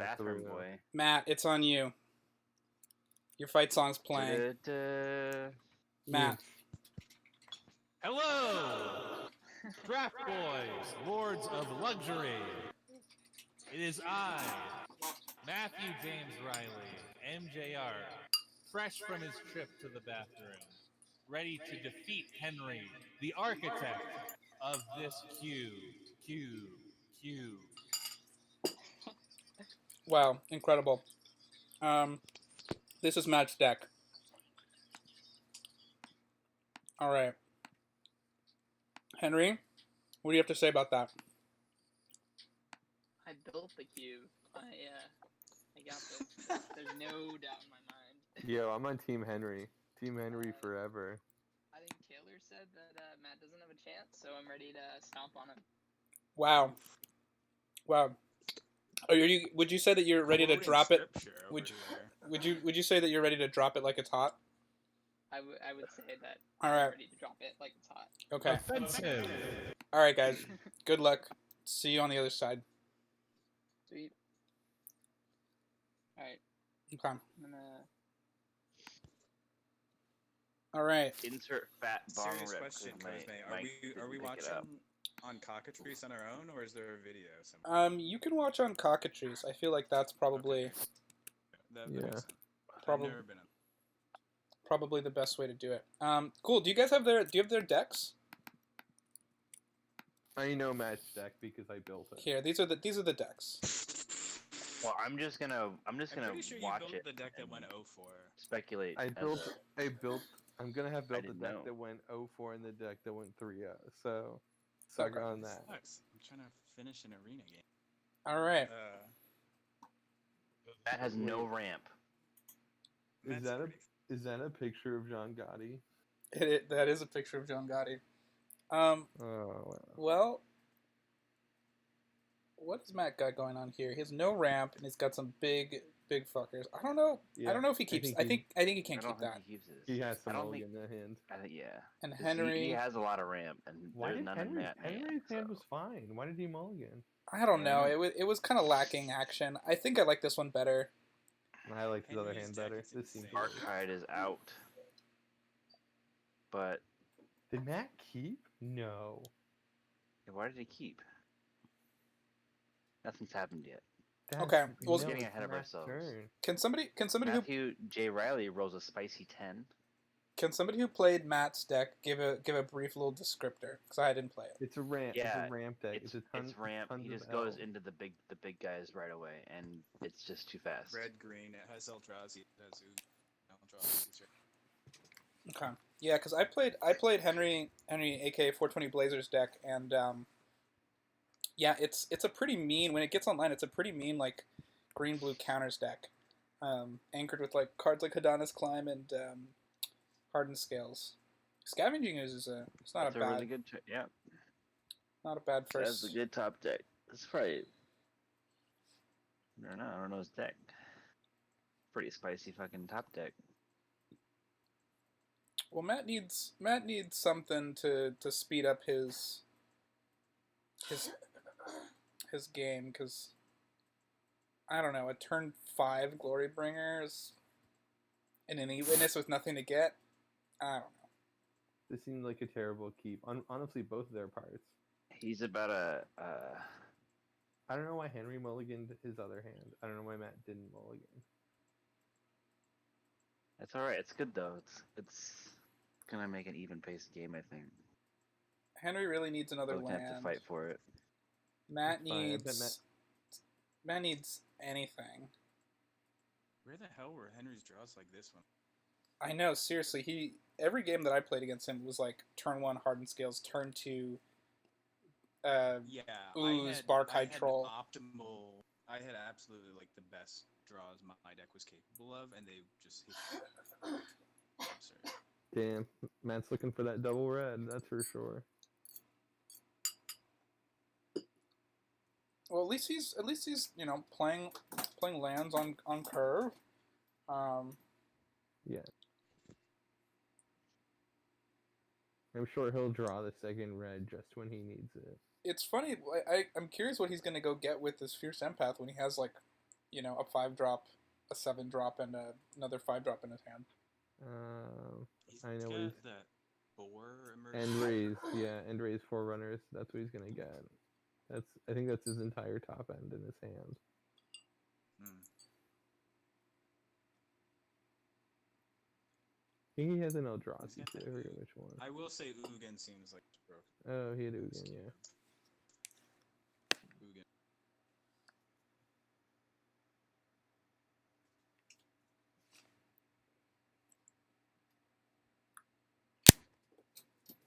bathroom through. boy. Matt, it's on you. Your fight song's playing. Da-da-da. Matt. Hello, Strat Boys, Lords of Luxury. It is I, Matthew James Riley, MJR, fresh from his trip to the bathroom, ready to defeat Henry, the architect of this cube. Wow, incredible. This is Matt's deck. All right. Henry, what do you have to say about that? I built the cube. I got this. There's no doubt in my mind. Yo, I'm on Team Henry. Team Henry forever. I think Taylor said that Matt doesn't have a chance, so I'm ready to stomp on him. Wow. Would you say that you're ready to drop it? Would you say that you're ready to drop it like it's hot? I would say that All I'm right. ready to drop it like it's hot. Okay. Offensive. All right, guys. Good luck. See you on the other side. Sweet. Alright, Okay. I'm gonna... All right. Insert fat bong Serious rip. question, 'cause Cosme. my Are mic we didn't pick it watching up. on Cockatrice on our own, or is there a video somewhere? You can watch on Cockatrice. I feel like that's probably That Yeah. makes sense. Probably- I've never been on. probably the best way to do it. Cool. Do you guys have their decks? I know Matt's deck because I built it. Here, these are the decks. Well, I'm just gonna I'm pretty sure you watch built it. the deck that and went 0-4. Speculate. I as built. I'm gonna have built the didn't deck know. that went 0-4 and the deck that went 3-0. So, suck Okay. on that. Sucks. I'm trying to finish an arena game. All right. that has no ramp. Is that a picture of John Gotti? That is a picture of John Gotti. Oh, wow. Well, what has Matt got going on here? He has no ramp, and he's got some big fuckers. I don't know. Yeah, I don't know if he keeps. I think he I can't don't keep think that. he keeps his. He has I some don't mulligan think. in the hand. I think yeah. And 'Cause Henry, he has a lot of ramp, and Why there's did none in Henry's that hand. hand So. was fine? Why did he mulligan? I don't I know. don't know. It was kind of lacking action. I think I like this one better. I like his other Henry's hand deck better. is This seems. insane. Archide is out. But Did Matt keep? No. why did he keep? Nothing's happened yet. Okay, well, We're getting it's ahead of Matt's ourselves. turn. Can somebody Matthew J. Riley rolls a spicy 10. who played Matt's deck give a brief little descriptor? Because I didn't play it. It's a ramp. Yeah, it's a ramp deck. It's a ton, ramp. tons He of just goes L. into the big guys right away, and it's just too fast. Red, green, it has Eldrazi, it has Eldrazi. Okay. Yeah, because I played Henry AK 420 Blazers deck, and yeah, it's a pretty mean when it gets online. It's a pretty mean like green blue counters deck, anchored with like cards like Hadana's Climb and Hardened Scales. Scavenging is it's not That's a a bad really good. Yeah, not a bad that's first. a good top deck. That's probably. I don't know his deck. Pretty spicy fucking top deck. Well, Matt needs something to speed up his game, because I don't know, a turn 5 Glorybringer is in an Witness with nothing to get. I don't know. This seemed like a terrible keep. Honestly, both of their parts. He's about a. I don't know why Henry mulliganed his other hand. I don't know why Matt didn't mulligan. That's all right. It's good though. It's gonna make an even paced game, I think. Henry really needs another Both have to land. fight for it. Matt It's fine. I bet Matt needs anything. Where the hell were Henry's draws like this one? I know, seriously. Every game that I played against him was like turn 1 Hardened Scales, turn 2 Yeah, Ooze, I had Troll. optimal. I had absolutely like the best draws my deck was capable of, and they just hit absurd. Damn, Matt's looking for that double red. That's for sure. Well, at least he's playing lands on curve. Yeah. I'm sure he'll draw the second red just when he needs it. It's funny. I'm curious what he's gonna go get with this Fierce Empath when he has like you know, a 5-drop, a 7-drop, and another 5-drop in his hand. I know got what he's. that 4 End emergency. raise, yeah, end raise Forerunners. That's what he's gonna get. I think that's his entire top end in his hand. Hmm. I think he has an He's Eldrazi got too. I that forget Ugin. which one. I will say Ugin seems like it's broken. Oh, he had Ugin, yeah. Ugin.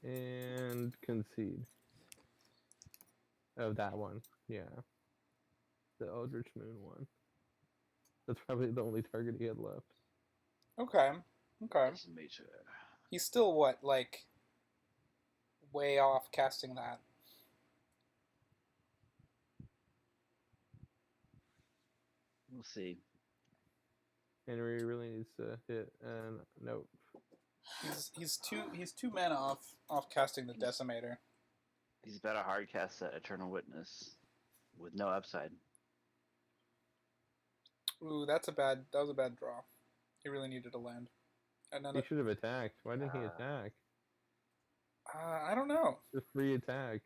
And concede. Oh, that one. Yeah. The Eldritch Moon one. That's probably the only target he had left. Okay. Okay. Decimator. He's still what, like, way off casting that. We'll see. Henry really needs to hit, and nope. He's two mana off casting the Decimator. He's about to hard cast that Eternal Witness with no upside. Ooh, that was a bad draw. He really needed to land. And then He should have attacked. Why didn't he attack? I don't know. The free attack.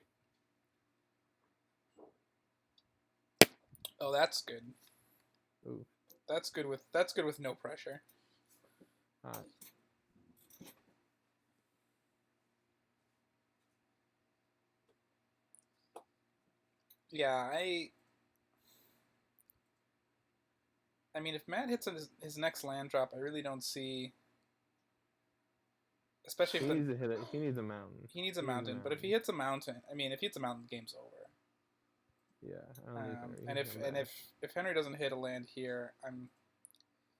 Oh, that's good. Ooh, That's good with no pressure. hot. Yeah, I mean, if Matt hits his next land drop, I really don't see. Especially He if needs to hit it. He needs a mountain. he needs a mountain, but if he hits a mountain, I mean, if he hits a mountain, the game's over. Yeah, I don't think Henry And can if come and back. if Henry doesn't hit a land here, I'm.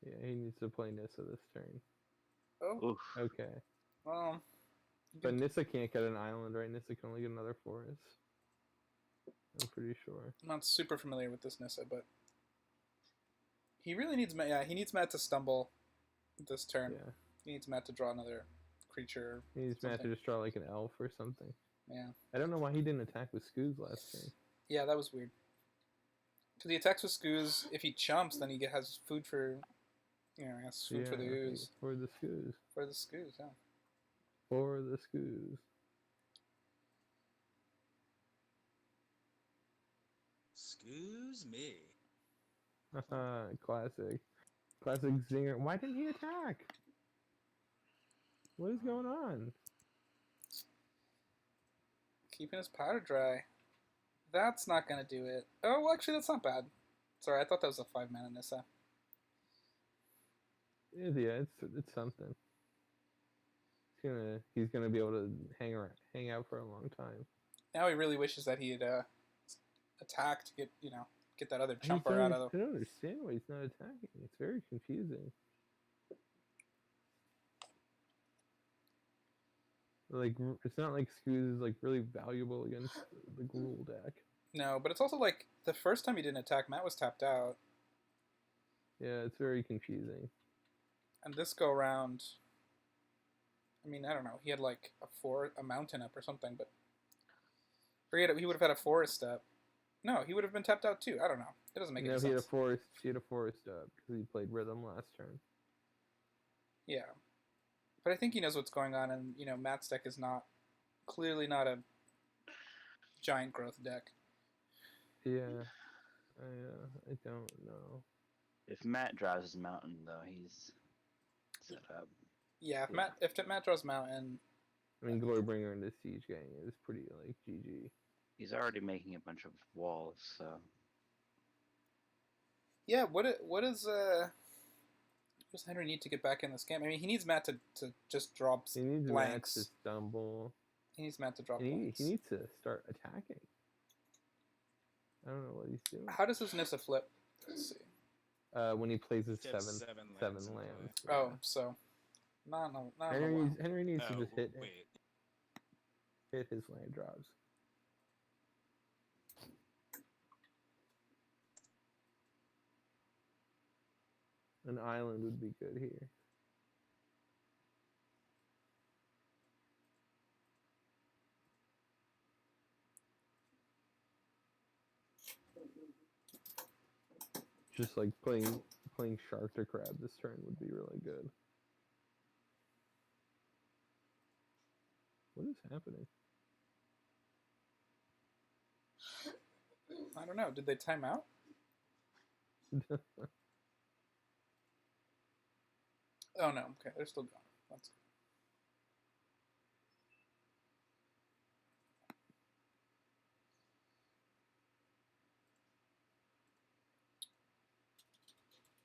Yeah, he needs to play Nissa this turn. Oh, Oof. Okay. well. But Nissa can't get an island, right? Nissa can only get another forest. I'm pretty sure. I'm not super familiar with this Nissa, but he really needs Matt. Yeah, he needs Matt to stumble this turn. Yeah. He needs Matt to draw another creature. He needs Matt to something. just draw like an elf or something. Yeah. I don't know why he didn't attack with Skoos last turn. Yeah, that was weird. Because he attacks with Skoos. If he chumps, then he has food for. You know, he has food for the ooze. For the Skoos. For the Skoos, yeah. For the Skoos. Excuse me. Classic. Classic zinger. Why didn't he attack? What is going on? Keeping his powder dry. That's not going to do it. Oh, well, actually, that's not bad. Sorry, I thought that was a 5-mana Nissa. Yeah, it's something. He's gonna be able to hang out for a long time. Now he really wishes that he had attacked to get that other chumper out of I don't understand why he's not attacking. It's very confusing. Like, it's not like Skoos is like really valuable against the Gruul deck. No, but it's also like the first time he didn't attack, Matt was tapped out. Yeah, it's very confusing. And this go around, I mean, I don't know. He had like a mountain up or something, but he would have had a forest up. No, he would have been tapped out too. I don't know. It doesn't make any sense. He had a forest up because he played Rhythm last turn. Yeah, but I think he knows what's going on, and Matt's deck is clearly not a giant growth deck. Yeah, I don't know. If Matt drives his mountain, though, he's set up. Yeah, if Matt draws mountain. I mean, Glorybringer into Siege Gang is pretty like GG. He's already making a bunch of walls, so. Yeah, what does Henry need to get back in this game? I mean, he needs Matt to just drop blanks. He needs Matt to stumble. He needs Matt to drop He blanks. needs to start attacking. I don't know what he's doing. How does his Nissa flip? Let's see. When he plays his He has seven lands. lands. Oh, so not Henry needs to just hit his land drops. An island would be good here. just like playing shark to crab this turn would be really good. What is happening? I don't know. Did they time out? Oh no. Okay, they're still going. That's good.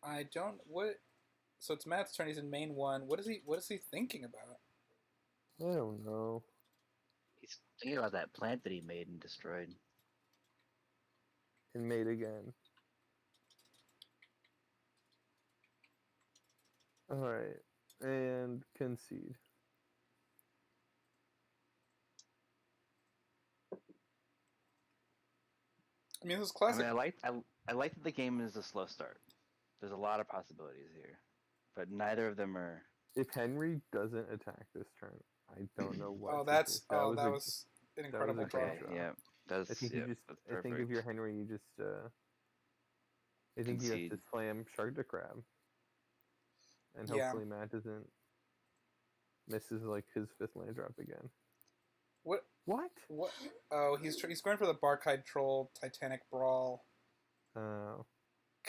I don't what. So it's Matt's turn. He's in main one. What is he thinking about? I don't know. He's thinking about that plant that he made and destroyed. And mate again. Alright. And concede. I mean, this is I classic. mean, I like that the game is a slow start. There's a lot of possibilities here, but neither of them are. If Henry doesn't attack this turn, I don't know what. Oh, to that's do. That was that a- was an incredible a draw. great Okay, draw. yeah, that's I think yeah, you just. that's I think if perfect. you're Henry, you just. I think you have to Concede. slam shark to crab, and Yeah. hopefully Matt doesn't misses like his fifth land drop again. What? What? What? Oh, he's going for the Barkhide Troll Titanic Brawl.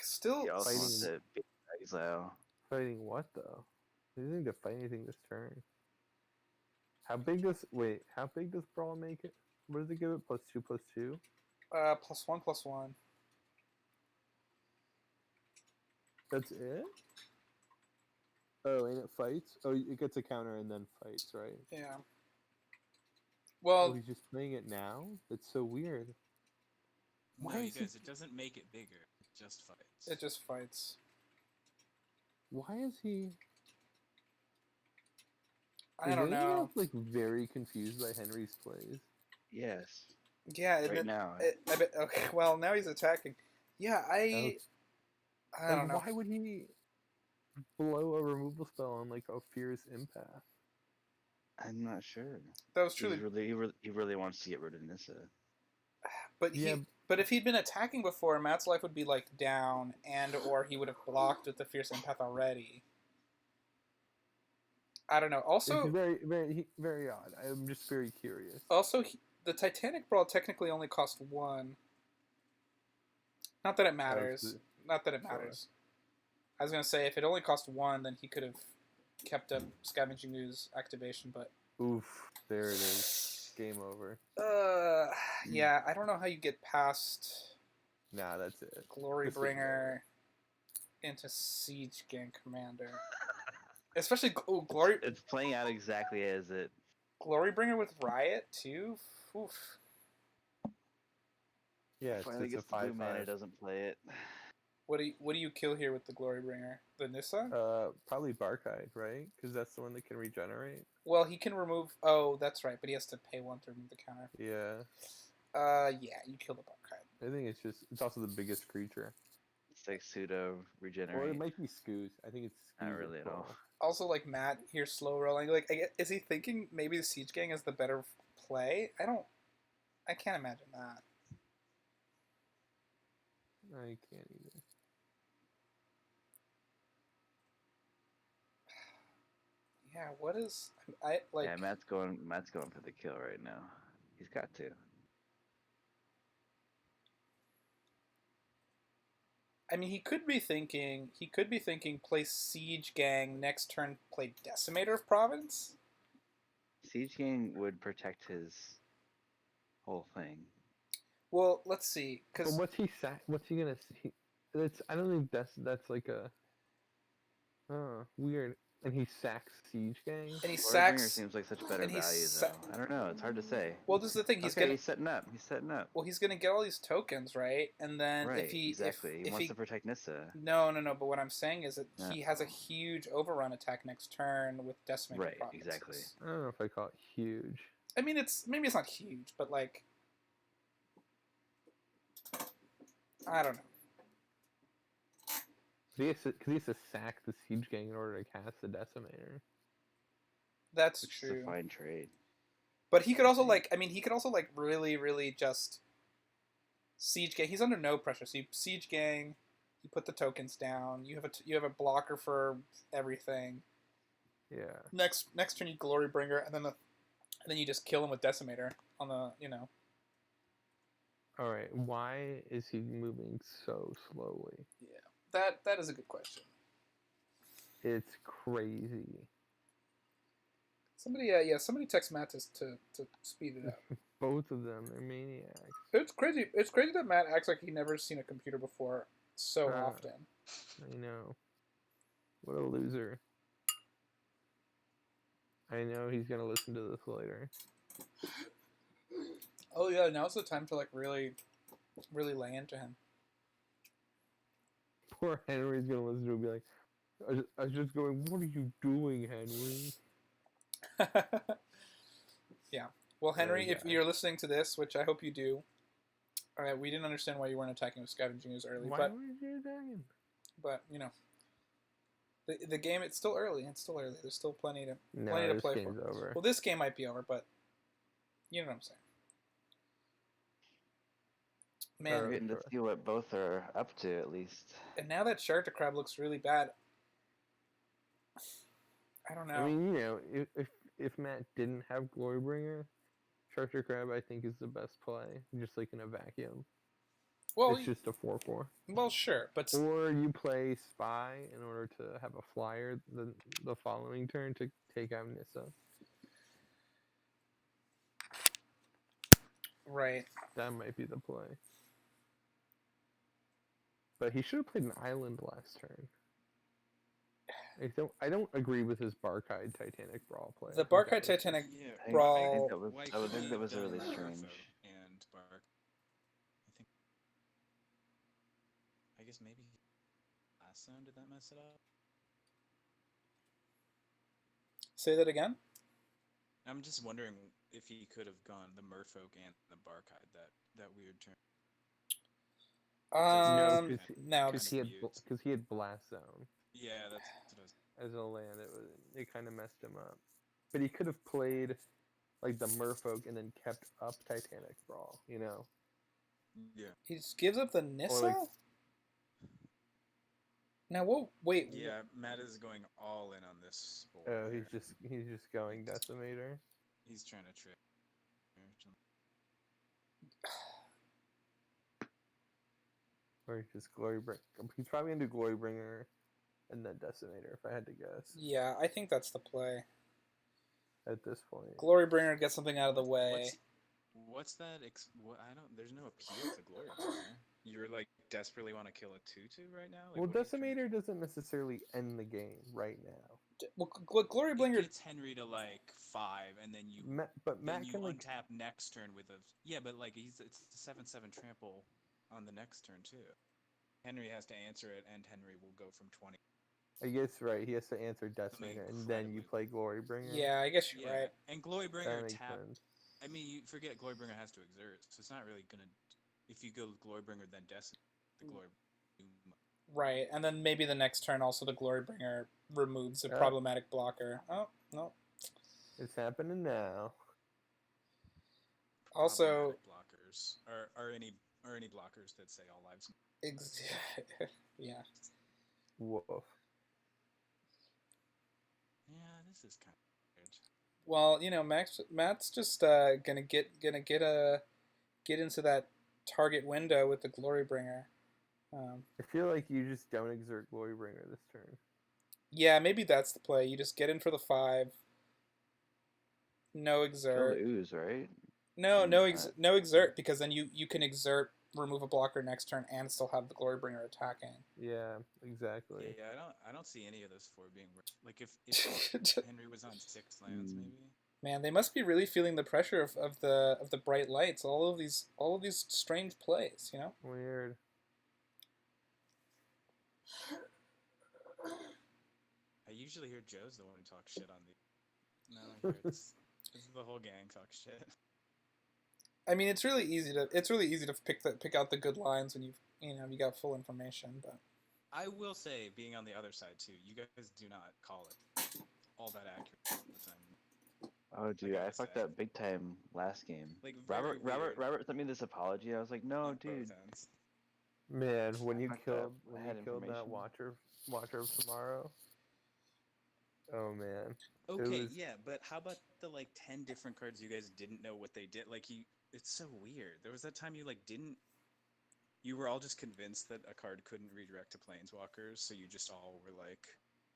Still, He also wants fighting- to beat Exile. Fighting what though? He doesn't need to fight anything this turn. How big does Brawl make it? What does it give it? +2/+2? +1/+1. That's it? Oh, and it fights? Oh, it gets a counter and then fights, right? Yeah. Oh, Well, he's just playing it now? That's so weird. Why No, you is he- guys, it doesn't make it bigger. It just fights. it just fights. Why is he... I Is don't anyone know. else, like, very confused by Henry's plays? Yes, Yeah, and right then, now. I bet. Okay, well now he's attacking. Yeah, I Like, don't know. why would he blow a removal spell on, like, a Fierce Empath? I'm not sure. That was truly. He really wants to get rid of Nissa. But Yeah. but if he'd been attacking before, Matt's life would be like down, and or he would have blocked with the Fierce Empath already. I don't know. Also, It's very odd. I'm just very curious. the Titanic Brawl technically only cost 1. Not that it matters. the- Not that it Sure. matters. I was gonna say if it only cost 1, then he could have kept up Scavenging Ooze activation, but Oof, there it is. Game over. yeah, I don't know how you get past Nah, that's it. Glorybringer into Siege Gang Commander. Especially Glory It's playing out exactly as it. Glorybringer with Riot too. Oof. Yeah, Finally it's a gets the blue 5/5. mana, doesn't play it. What do you kill here with the Glorybringer? The Nissa? Probably Barkide, right? Because that's the one that can regenerate. Well, he can remove. Oh, that's right, but he has to pay 1 to remove the counter. Yeah, Yeah, you kill the Barkhide. I think it's also the biggest creature. It's like pseudo Or regenerate. it might be Scooz. I think it's Scooz. Not or really at all. Brawl. Also, like Matt here, slow rolling. Like, is he thinking maybe the Siege Gang is the better play? I can't imagine that. I can't either. Yeah, what is I like? Yeah, Matt's going for the kill right now. He's got to. I mean, he could be thinking play Siege Gang next turn, play Decimator of Province. Siege Gang would protect his whole thing. Well, let's see, But because what's he gonna see? I don't think that's like a. Weird. And he sacks Siege Gang. and he Glorybringer sacks. seems like such better and he value sa- though. I don't know. It's hard to say. Well, this is the thing. He's Okay, gonna he's setting up. He's setting up. well, he's gonna get all these tokens, right? And then Right. if he exactly. if he wants he to protect Nissa. no. But what I'm saying is that Yeah. he has a huge overrun attack next turn with Decimator Right, Provinces. exactly. I don't know if I call it huge. I mean, maybe it's not huge, but like, I don't know. Because he has to sack the Siege Gang in order to cast the Decimator. That's Which is true. a fine trade. But he could also really, really just Siege Gang. He's under no pressure. So you Siege Gang, You put the tokens down. You have a blocker for everything. Yeah. Next turn you Glorybringer, and then you just kill him with Decimator on the All right. Why is he moving so slowly? Yeah, that is a good question. It's crazy. Somebody text Matt to speed it up. Both of them are maniacs. It's crazy. It's crazy that Matt acts like he never seen a computer before so often. I know. What a loser. I know he's gonna listen to this later. Oh yeah, now's the time to like really lay into him. Poor Henry's gonna listen to it and be like, I was just going, what are you doing, Henry? Yeah. Well, Henry, if yeah. you're listening to this, which I hope you do, we didn't understand why you weren't attacking with scavenging ooze early, Why but were you attacking? The game, it's still early. There's still plenty to No, play this game's for. over. Well, this game might be over, but you know what I'm saying. Man, We're getting to see what both are up to at least. and now that Shark Crab looks really bad. I don't know. I mean, if Matt didn't have Glorybringer, Charger Crab I think is the best play, just like in a vacuum. Well, it's just a 4/4. Well, sure, but or you play Spy in order to have a flyer the following turn to take out Nissa. Right. That might be the play. But he should have played an island last turn. I don't agree with his Barkide Titanic Brawl play. The Barkide Titanic Brawl. I would think that was really strange. And Bark. I guess maybe last zone, did that mess it up? Say that again? I'm just wondering if he could have gone the Merfolk and the Barkide that weird turn. No, because he had Blast Zone. Yeah, that's what I was. As a land, it kind of messed him up. But he could have played like the Merfolk and then kept up Titanic Brawl, Yeah. He just gives up the Nissa? Like, now, whoa, wait. Yeah, Matt is going all in on this board. Oh, he's just going Decimator. He's trying to trick. Or he's just Glorybringer. He's probably gonna do Glorybringer and then Decimator, if I had to guess. Yeah, I think that's the play. At this point, Glorybringer gets something out of the way. What's that? There's no appeal to Glorybringer. You're like desperately want to kill a 2/2 right now. well, Decimator doesn't necessarily end the game right now. Well, Glorybringer It gets Henry to like 5, and then you. But Matt you can untap next turn with a but like it's the 7/7 trample on the next turn too. Henry has to answer it, and Henry will go from 20. I guess right. He has to answer Decimator, and then you play Glorybringer. Yeah, I guess you're right. And Glorybringer makes tap. sense. I mean, you forget Glorybringer has to exert, so it's not really gonna. If you go Glorybringer then Decimator, the Glory. Right, and then maybe the next turn also the Glorybringer removes a problematic blocker. Oh, no. It's happening now. Also, blockers are any blockers that say all lives. Yeah. Woof. Yeah, this is kind of weird. Well, Matt's just gonna get into that target window with the Glorybringer. I feel like you just don't exert Glorybringer this turn. Yeah, maybe that's the play. You just get in for the 5. No Kill exert. the ooze, right? No exert, because then you can exert, remove a blocker next turn, and still have the Glorybringer attacking. Yeah, exactly. Yeah, I don't see any of those 4 being like if Henry was on 6 lands maybe. Man, they must be really feeling the pressure of the bright lights. All of these strange plays, Weird. I usually hear Joe's the one who talks shit on the. No, I hear it's the whole gang talk shit. I mean, it's really easy to pick out the good lines when you got full information. But I will say, being on the other side too, you guys do not call it all that accurate all the time. Oh, dude, I fucked up big time last game. Like Robert sent me this apology. I was like, no, dude. Man, when you Fuck that. killed I when had you killed that information. Watcher of Tomorrow. Oh man. Okay, was- yeah, but how about the like 10 different cards you guys didn't know what they did? Like it's so weird. There was that time you like didn't. You were all just convinced that a card couldn't redirect to planeswalkers, so you just all were like,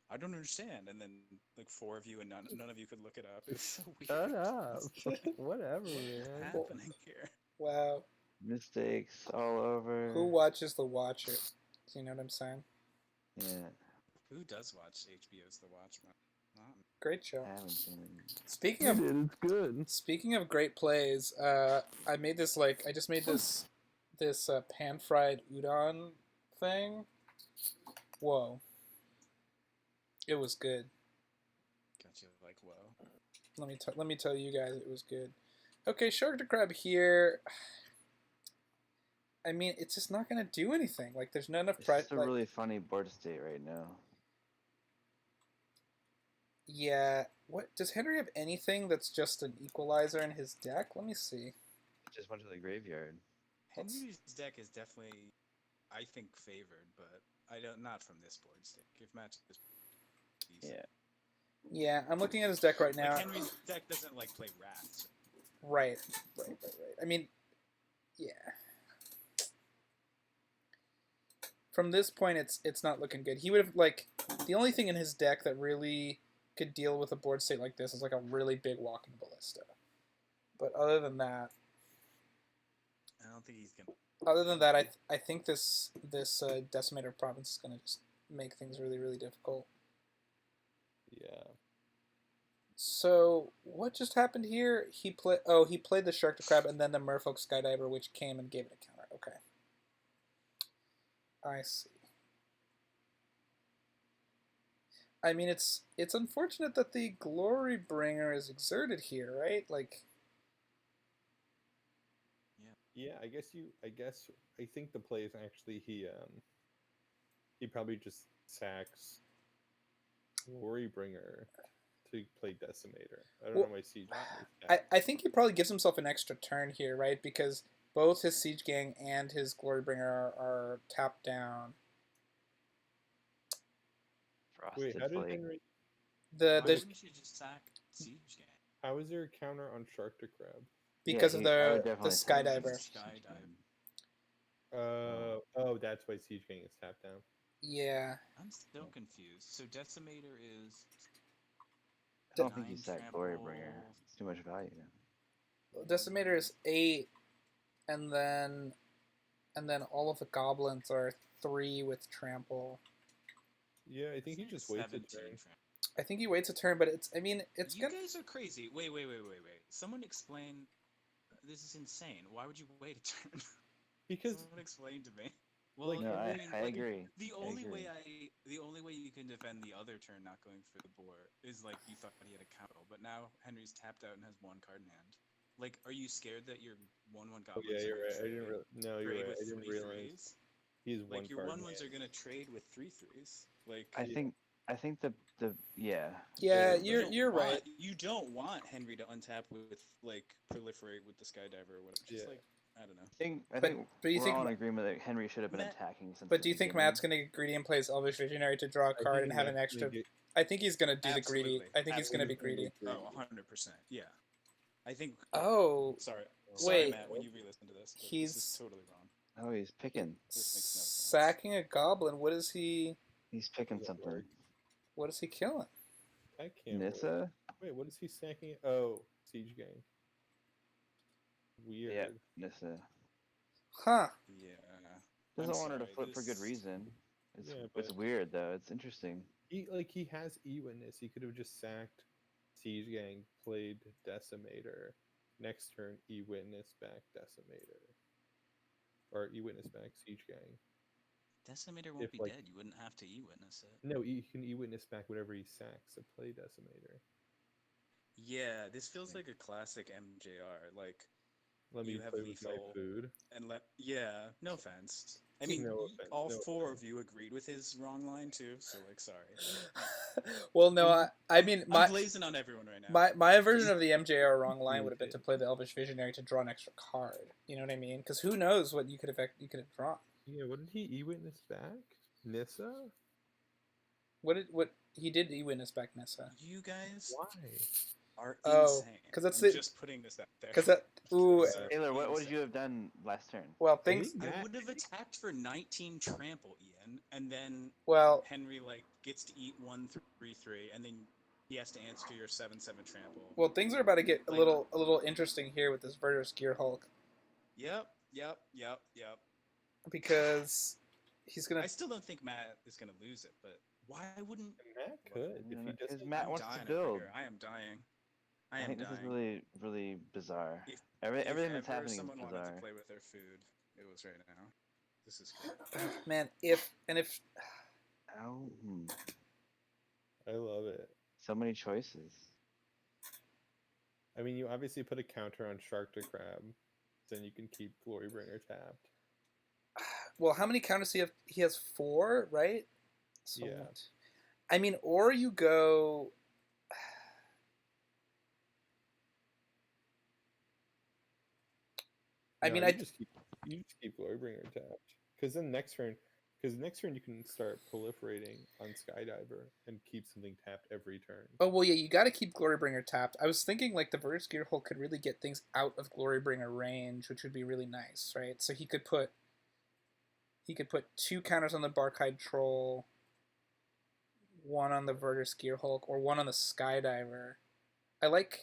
"I don't understand," and then like four of you and none of you could look it up. It's so weird. Shut up. Whatever, What's man. happening here? Wow. Mistakes all over. Who watches The Watcher? Do you know what I'm saying? Yeah, Who does watch HBO's The Watchmen? Not me. Great show. I haven't been. Speaking You of did, it's good. Speaking of great plays, I made this I just made this pan fried udon thing. Whoa, it was good. Got you like, whoa. Let me tell you guys, it was good. Okay, Shark to Crab here. I mean, it's just not gonna do anything. Like, there's not enough It's price. just a really funny board state right now. Yeah. What does Henry have anything that's just an equalizer in his deck? Let me see. It just went to the graveyard. Henry's deck is definitely, I think, favored, but I don't not from this board state. If match is decent. Yeah. Yeah, I'm looking at his deck right now. Like Henry's deck doesn't like play rats. Right. I mean, yeah. From this point, it's not looking good. He would have like the only thing in his deck that really could deal with a board state like this is like a really big walking ballista. But other than that, I don't think he's gonna. I think this Decimator Province is gonna just make things really, really difficult. Yeah. So what just happened here? He played the Shark to Crab and then the Merfolk Skydiver, which came and gave it a counter. Okay, I see. I mean, it's unfortunate that the Glory Bringer is exerted here, right? Like, Yeah, I think the play is actually he probably just sacks Glorybringer to play Decimator. I don't Well, know why Siege. I think he probably gives himself an extra turn here, right? Because both his Siege Gang and his Glorybringer are tapped down. Frosted Wait, how did Flake. Henry? The Henry should just sack Siege Gang. How is there a counter on Shark to Crab? because Yeah, of I would the definitely say Skydiver. Skydive. Oh, that's why Siege Gang is tapped down. Yeah. I'm still confused. So Decimator is. I don't think you 9 sack trample. Glorybringer. It's too much value. Decimator is 8, and then all of the goblins are 3 with trample. Yeah, I think he just waits a 17 turn. trample. I think he waits a turn, but it's You guys are crazy. Wait. Someone explain. This is insane. Why would you wait a turn? Because Someone explain to me. Like, No, I like, agree. The I only agree. way you can defend the other turn not going for the board is like you thought he had a counter, but now Henry's tapped out and has 1 card in hand. Like, are you scared that your 1/1 oh goblins yeah, are you're gonna right. I didn't trade- really. No, you're trade right. with I didn't 3 realize threes? he's one Like your card. 1/1s are gonna trade with 3/3s. Like I think the yeah. Yeah, the- you're right. You don't want Henry to untap with like proliferate with the Skydiver or whatever. Just Yeah. like I don't know. I think but you we're think all in Ma- agreement that Henry should have been Matt- attacking since But the do you think beginning. Matt's gonna get greedy and plays Elvish Visionary to draw a I card think and have an Matt's gonna extra? get- I think he's gonna do the greedy. Absolutely. I think he's gonna be greedy. Oh, 100%. Yeah. I think. Oh, Sorry, Wait. Matt. When you re-listen to this, but He's- this is totally wrong. Oh, he's picking. This makes no sense. sacking a goblin. What is he He's picking Does it something. work? killing? That can't work. Nissa? Wait, what is he stacking? Oh, Siege Gang. Weird. Yeah, Nissa. Huh. Yeah. Doesn't I'm want her to sorry, flip for good this- reason. It's Yeah, it's but- weird though. It's interesting. He has E-Witness. He could have just sacked Siege Gang, played Decimator. Next turn, E-Witness back Decimator. Or E-Witness back Siege Gang. Decimator won't If, be like- dead. You wouldn't have to e-witness it. No, he can E-Witness back whatever he sacks to play Decimator. Yeah, this feels like a classic MJR. Like, Let me You have play with my lethal. food. and yeah, no offense. I He- mean, No offense, all no 4 of you agreed with his wrong line too. So like, sorry. Well, no, I mean I'm blazing on everyone right now. my version of the MJR wrong line would have been Okay. to play the Elvish Visionary to draw an extra card. You know what I mean? Because who knows what you could have drawn. Yeah, what did he e-witness back? Nissa? What he did e-witness back Nissa. You guys Why? are Oh, insane. 'cause that's I'm it- just putting this out there. Because that ooh, Because they're Taylor, what would insane. you have done last turn? well I things. think I Matt- would have attacked for 19 trample, Ian, and then Well, Henry like gets to eat 1/3/3, and then he has to answer your 7/7 trample. well, things are about to get a Like- little interesting here with this Verder's Gear Hulk Yep. because he's gonna. I still don't think Matt is gonna lose it, but why wouldn't Matt could if he Because doesn't. Matt I'm wants dying to build. over here. I am dying. I I am think dying. this is really, really bizarre. If Everything that's ever happening is someone wanted bizarre. to play with their food, it was right now. This is good. Man, if Ow. I love it. So many choices. I mean, you obviously put a counter on Shark to Crab, then you can keep Glorybringer tapped. well, how many counters do he have? He has 4, right? So Yeah. what? I mean, or you go. I No, mean, you I just keep Glorybringer tapped because then next turn you can start proliferating on Skydiver and keep something tapped every turn. oh well, yeah, you got to keep Glorybringer tapped. I was thinking like the Verder's Gear Hulk could really get things out of Glorybringer range, which would be really nice, right? So he could put 2 counters on the Barkhide Troll, 1 on the Verder's Gear Hulk, or 1 on the Skydiver. I like.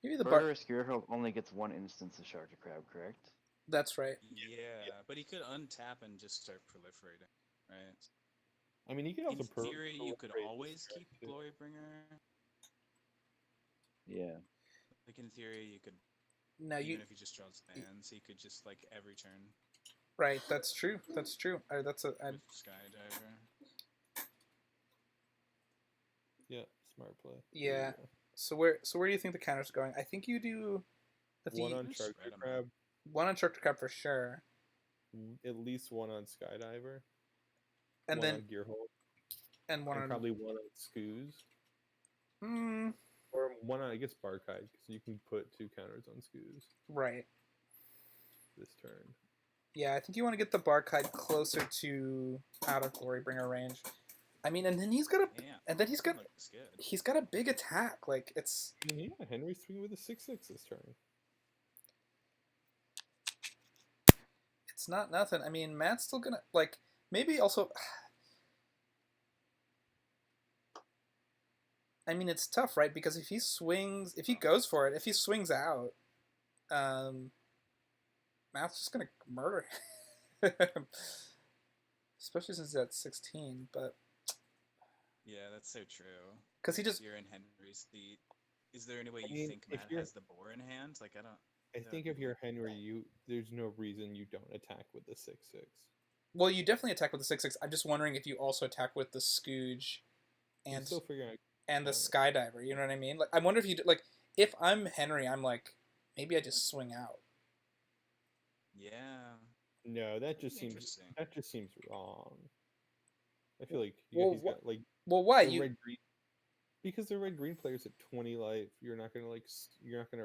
Maybe the Burger Skewer Hulk only gets 1 instance of Shark to Crab, correct? That's right. Yeah, but he could untap and just start proliferating, right? I mean, you can In also theory, you could proliferate always this keep turn, too. Glorybringer. Yeah. Like in theory, you could No, you even if he just draws lands, he could just like every turn right. That's true. That's true. That's a. with Skydiver. Yeah, smart play. Yeah. So where do you think the counter's going? I think you do. One on Just Shark spread to 'em Crab, 1 on Shark to Crab for sure, at least 1 on Skydiver, and 1 then on Gearhole, and 1 and on. probably 1 on Skoos, Mm, or 1 on, I guess, Barkhide, because you can put 2 counters on Skoos right. this turn. Yeah, I think you want to get the Barkhide closer to out of Glorybringer range. I mean, and then he's got a Yeah, and then he's got looks good. he's got a big attack. Like it's And yeah, Henry's swinging with a 6/6 this turn. it's not nothing. I mean, Matt's still gonna like maybe also. I mean, it's tough, right? Because if he goes for it, if he swings out, Matt's just gonna murder him. Especially since he's at 16, but Yeah, that's so true. because he just You're in Henry's seat. Is there any way I you mean, think if Matt you're- has the boar in hand? Like I don't. I Yeah. think if you're Henry, there's no reason you don't attack with the 6/6. well, you definitely attack with the 6/6. I'm just wondering if you also attack with the Scooge, I'm and still figuring out. and the counter. Skydiver. You know what I mean? Like, I wonder if you like if I'm Henry, I'm like maybe I just swing out. Yeah. No, that just Interesting. seems wrong. I feel like Well, he's got like Well, why the you? red green because the red green players at 20 life. You're not gonna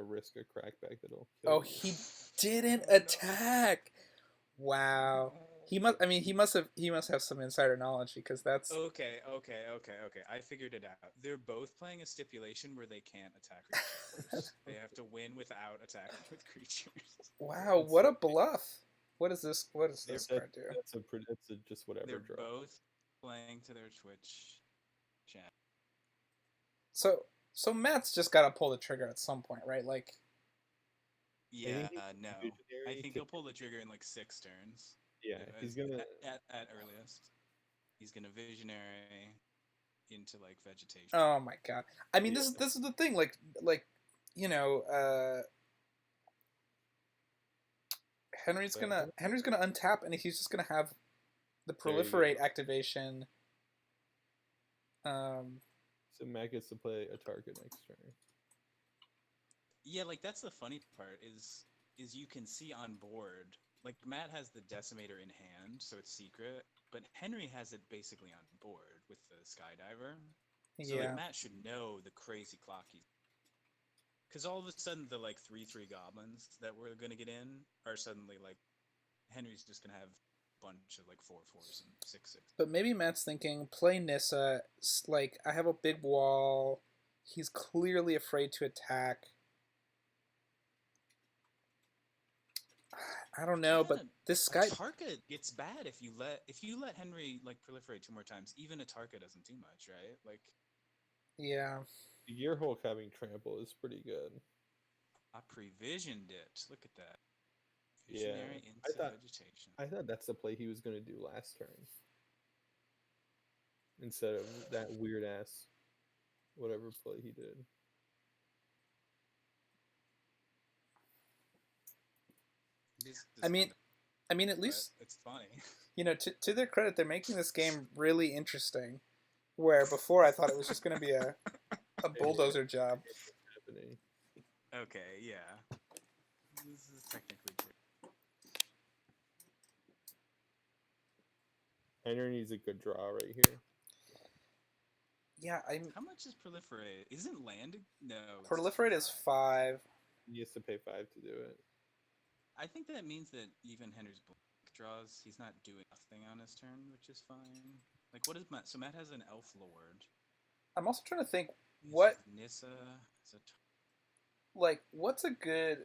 risk a crackback that'll kill Oh, you. he didn't Oh, no. attack. Wow. He must. I mean, he must have some insider knowledge because that's. Okay. I figured it out. They're both playing a stipulation where they can't attack creatures. They have to win without attacking with creatures. Wow, what a bluff! What is this? What does this That- card do? That's a just whatever They're draw. both playing to their Twitch chat. So Matt's just got to pull the trigger at some point, right? Like, Yeah, he's no. visionary I think to- he'll pull the trigger in like 6 turns. Yeah, he's gonna. at earliest. He's gonna visionary into like vegetation. oh my god! I mean, Yeah. this is the thing. Like you know, Henry's gonna untap, and he's just gonna have the There you go. proliferate activation. So Matt gets to play a target next turn. Yeah, like that's the funny part is you can see on board. Like Matt has the decimator in hand, so it's secret, but Henry has it basically on board with the Skydiver. So Yeah. like Matt should know the crazy clock he's. Because all of a sudden the like 3/3 goblins that we're gonna get in are suddenly like Henry's just gonna have a bunch of like 4/4s and 6/6. But maybe Matt's thinking, play Nissa. Like, I have a big wall. He's clearly afraid to attack. I don't know, but this guy. Atarka gets bad if you let Henry like proliferate 2 more times. Even Atarka doesn't do much, right? Like, Yeah. Gearhulk having trample is pretty good. I previsioned it. Look at that. Yeah, Visionary I into thought- vegetation. I thought that's the play he was going to do last turn. Instead of that weird ass whatever play he did. I mean, at but least, it's funny. you know, to their credit, they're making this game really interesting. Where before I thought it was just going to be a bulldozer job. Happening. Okay, yeah. This is technically true. Henry needs a good draw right here. Yeah, How much is proliferate? Isn't land? No. it's proliferate is 5. He has to pay 5 to do it. I think that means that even Henry's blank draws, he's not doing nothing on his turn, which is fine. Like, what is Matt? So Matt has an elf lord. I'm also trying to think He's what Nissa is a what's a good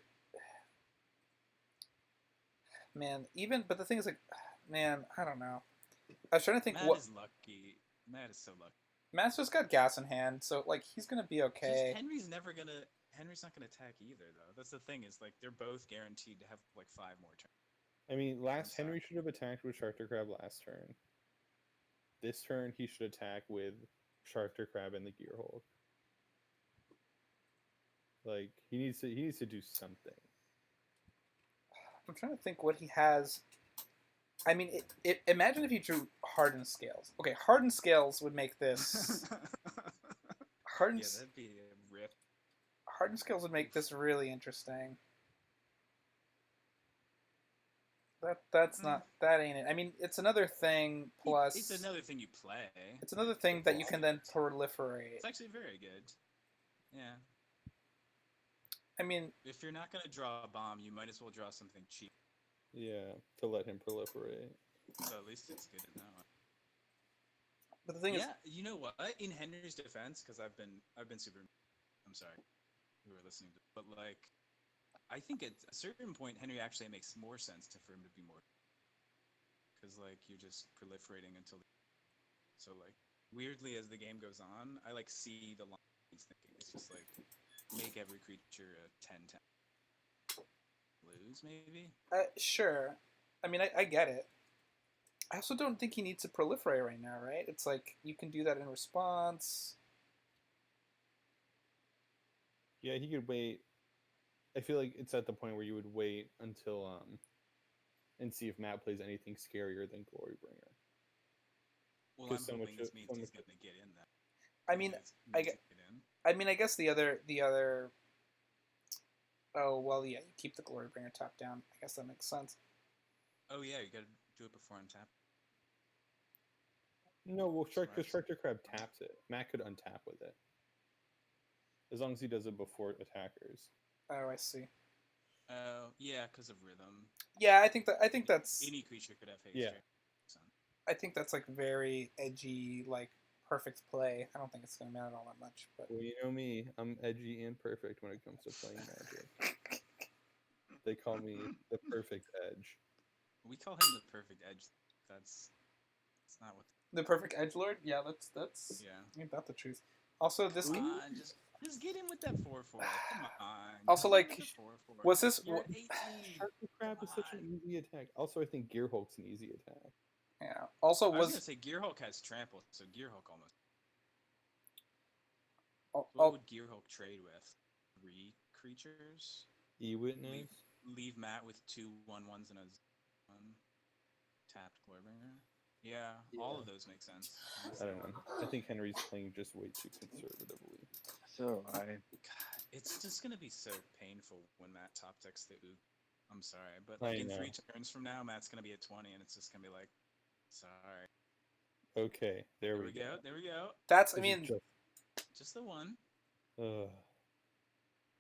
man. Even but the thing is like, man, I don't know. I was trying to think Matt what is lucky. Matt is so lucky. Matt's just got gas in hand, so like he's gonna be okay. Just Henry's not gonna attack either, though. That's the thing is like they're both guaranteed to have like 5 more turns. I mean, last sorry. Henry should have attacked with Sharkter Crab last turn. This turn, he should attack with Sharkter Crab and the Gearhulk. Like he needs to do something. I'm trying to think what he has. I mean, imagine if you drew hardened scales. Okay, hardened scales would make this hardened. Yeah, that'd be a rip. Hardened scales would make this really interesting. That's not that ain't it. I mean, it's another thing. Plus, It's another thing you play. it's another thing that you can then proliferate. It's actually very good. Yeah. I mean, If you're not gonna draw a bomb, you might as well draw something cheap. Yeah, to let him proliferate. So at least it's good in that one. but the thing is, Yeah, you know what? In Henry's defense, because I've been super. I'm sorry, who were listening to, but like, I think at a certain point, Henry actually makes more sense for him to be more, because like you're just proliferating until. So like weirdly, as the game goes on, I like see the line he's thinking. It's just like make every creature a 10/10. Lose maybe. sure. I mean, I get it. I also don't think he needs to proliferate right now, right? It's like you can do that in response. Yeah, he could wait. I feel like it's at the point where you would wait until and see if Matt plays anything scarier than Glorybringer. Well, I'm 'Cause so hoping much this of- means so he's much- gonna get in that. I mean, Means I he's get. gonna get in. I mean, I guess the other. Oh well, yeah. You keep the Glorybringer top down. I guess that makes sense. Oh yeah, you gotta do it before untap. No, well, Smart. Sharkter Crab taps it. Matt could untap with it. As long as he does it before attackers. Oh, I see. Oh yeah, because of rhythm. Yeah, I think that's Any creature could have haste. Yeah. right? So, I think that's like very edgy, like perfect play. I don't think it's gonna matter all that much, but Well, you know me. I'm edgy and perfect when it comes to playing Magic. They call me the perfect edge. we call him the perfect edge. That's not what. the perfect edgelord. Yeah, that's Yeah. ain't that the truth. Also, this Come on, just get in with that 4/4. Come on. Also, get in like, with the 4/4. was this- You're wa- at 18. Sharkter Crab is such an on. easy attack. Also, I think Gearhulk's an easy attack. yeah. Also, I was gonna was say Gearhulk has trample, so Gearhulk almost. oh, What would Gearhulk trade with? 3 creatures. E-Witness? Leave Matt with 2 1/1s and a 1 tapped Glorybringer. Yeah, all of those make sense. I don't know. I think Henry's playing just way too conservatively. So I God, it's just gonna be so painful when Matt top decks the Ook. I'm sorry, but I like in know. 3 turns from now, Matt's gonna be at 20, and it's just gonna be like, sorry. Okay, there There we go. There we go. that's. I This is mean, just- Just the one. ugh.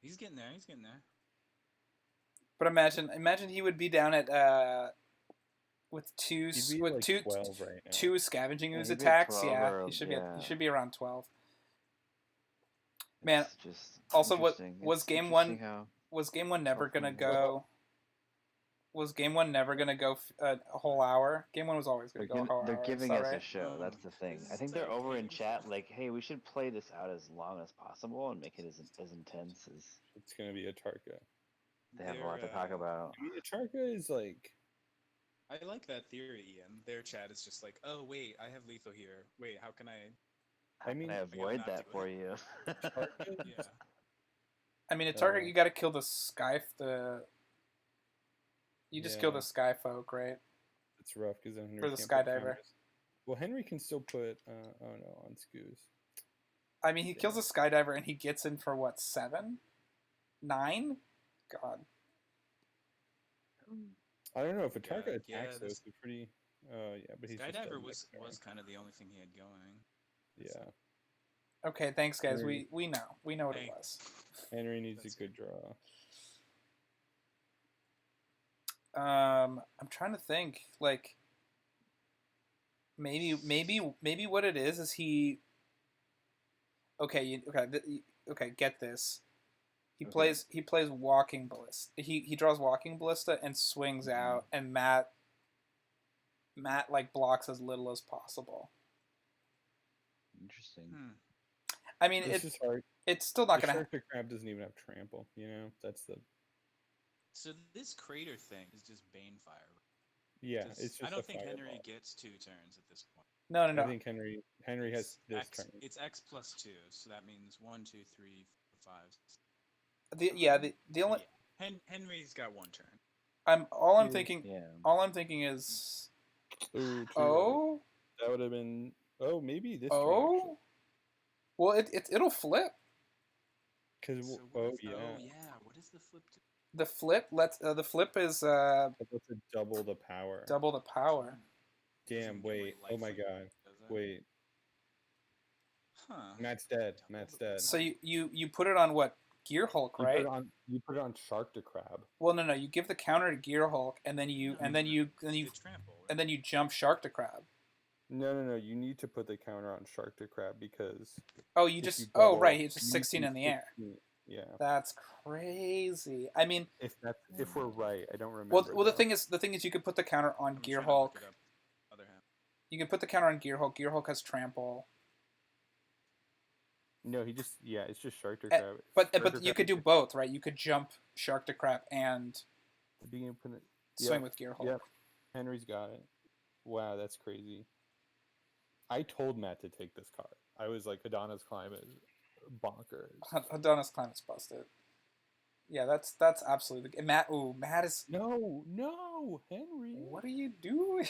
He's getting there. He's getting there. But imagine he would be down at with two He'd be with like two 12 right now. two scavenging Yeah, ooze he'd be at attacks. 12 Yeah, or- he should yeah. he should be around 12. Man, It's just also, what interesting. was It's game interesting one? how- Was game one never gonna Hopefully- go? Was game one never gonna go a whole hour? Game one was always gonna go a whole They're hour. giving is that us a right? show. That's the thing. This I is think they're over in entertaining chat stuff. like, hey, we should play this out as long as possible and make it as intense as It's gonna be a Tarka. they have a They're, lot to talk about. I mean, a Tarka is like, I like that theory, Ian. Their chat is just like, oh wait, I have lethal here. Wait, how can I? How mean, can I I gotta avoid not that do for it. you? Yeah. I mean, a target Uh, you got to kill the sky. You just kill Yeah. the sky folk, right? it's rough because then Henry Or the can't put skydiver. counters. Well, Henry can still put. Oh no, on Scoos. I mean, he kills a skydiver and he gets in for what, 7, 9? God. I don't know if a Yeah, Tarka yeah, attacks though. this- It's pretty. Yeah, but he's just Skydiver dead was next turn. kind of the only thing he had going. Yeah, Okay, thanks, guys. Henry. We know what it Hey. was. Henry needs That's a good draw. I'm trying to think. Like, maybe what it is he. Okay, okay. Get this. He Okay. plays walking ballista. He draws walking ballista and swings Mhm. out, and Matt like blocks as little as possible. Interesting. Hmm. I mean, This is hard. it's still not The gonna. Shark the Crab doesn't even have trample. You know, that's the. So this crater thing is just Banefire. Yeah, Does- it's just. I don't a think Henry fireball. gets 2 turns at this point. No, I no. think Henry has this X, turn. It's X plus 2, so that means 1, 2, 3, 4, 5. The only Yeah. Henry's got 1 turn. all I'm Yeah. thinking Yeah. is Ooh, too early. oh That would have been. Oh, maybe this turn. Actually. oh. Well, it'll flip. Because So what if- yeah, Oh yeah. What is the flip to? The flip the flip is let's double the power. double the power. Damn! Doesn't get, Wait! like, Oh my lifelink, god! does it? Wait! Huh. Matt's dead. Double Matt's the- dead. So you put it on what? Gear Hulk, You right? put it on Shark to Crab. Well, no. You give the counter to Gear Hulk, and then you No, it's trample. Right? and then you jump Shark to Crab. No. You need to put the counter on Shark to Crab because. Oh, you if just you oh double, right, he's just you 16 do in the air. 16. Yeah. That's crazy. I mean, If we're right, I don't remember. well, the though. thing is, you could put the counter on I'm Gear trying to look Hulk. it up. Other half. You can put the counter on Gear Hulk. Gear Hulk has trample. No, it's just Shark to Eh, Crab. But Shark to but you Crab could is do both, right? You could jump Shark to Crab and being infinite. swing with Gear Hulk. Yep. Henry's got it. Wow, that's crazy. I told Matt to take this card. I was like, Adonis Climb is bonkers. Adonis Climb is busted. Yeah, that's absolutely Matt. Ooh, Matt is. No, Henry. What are you doing?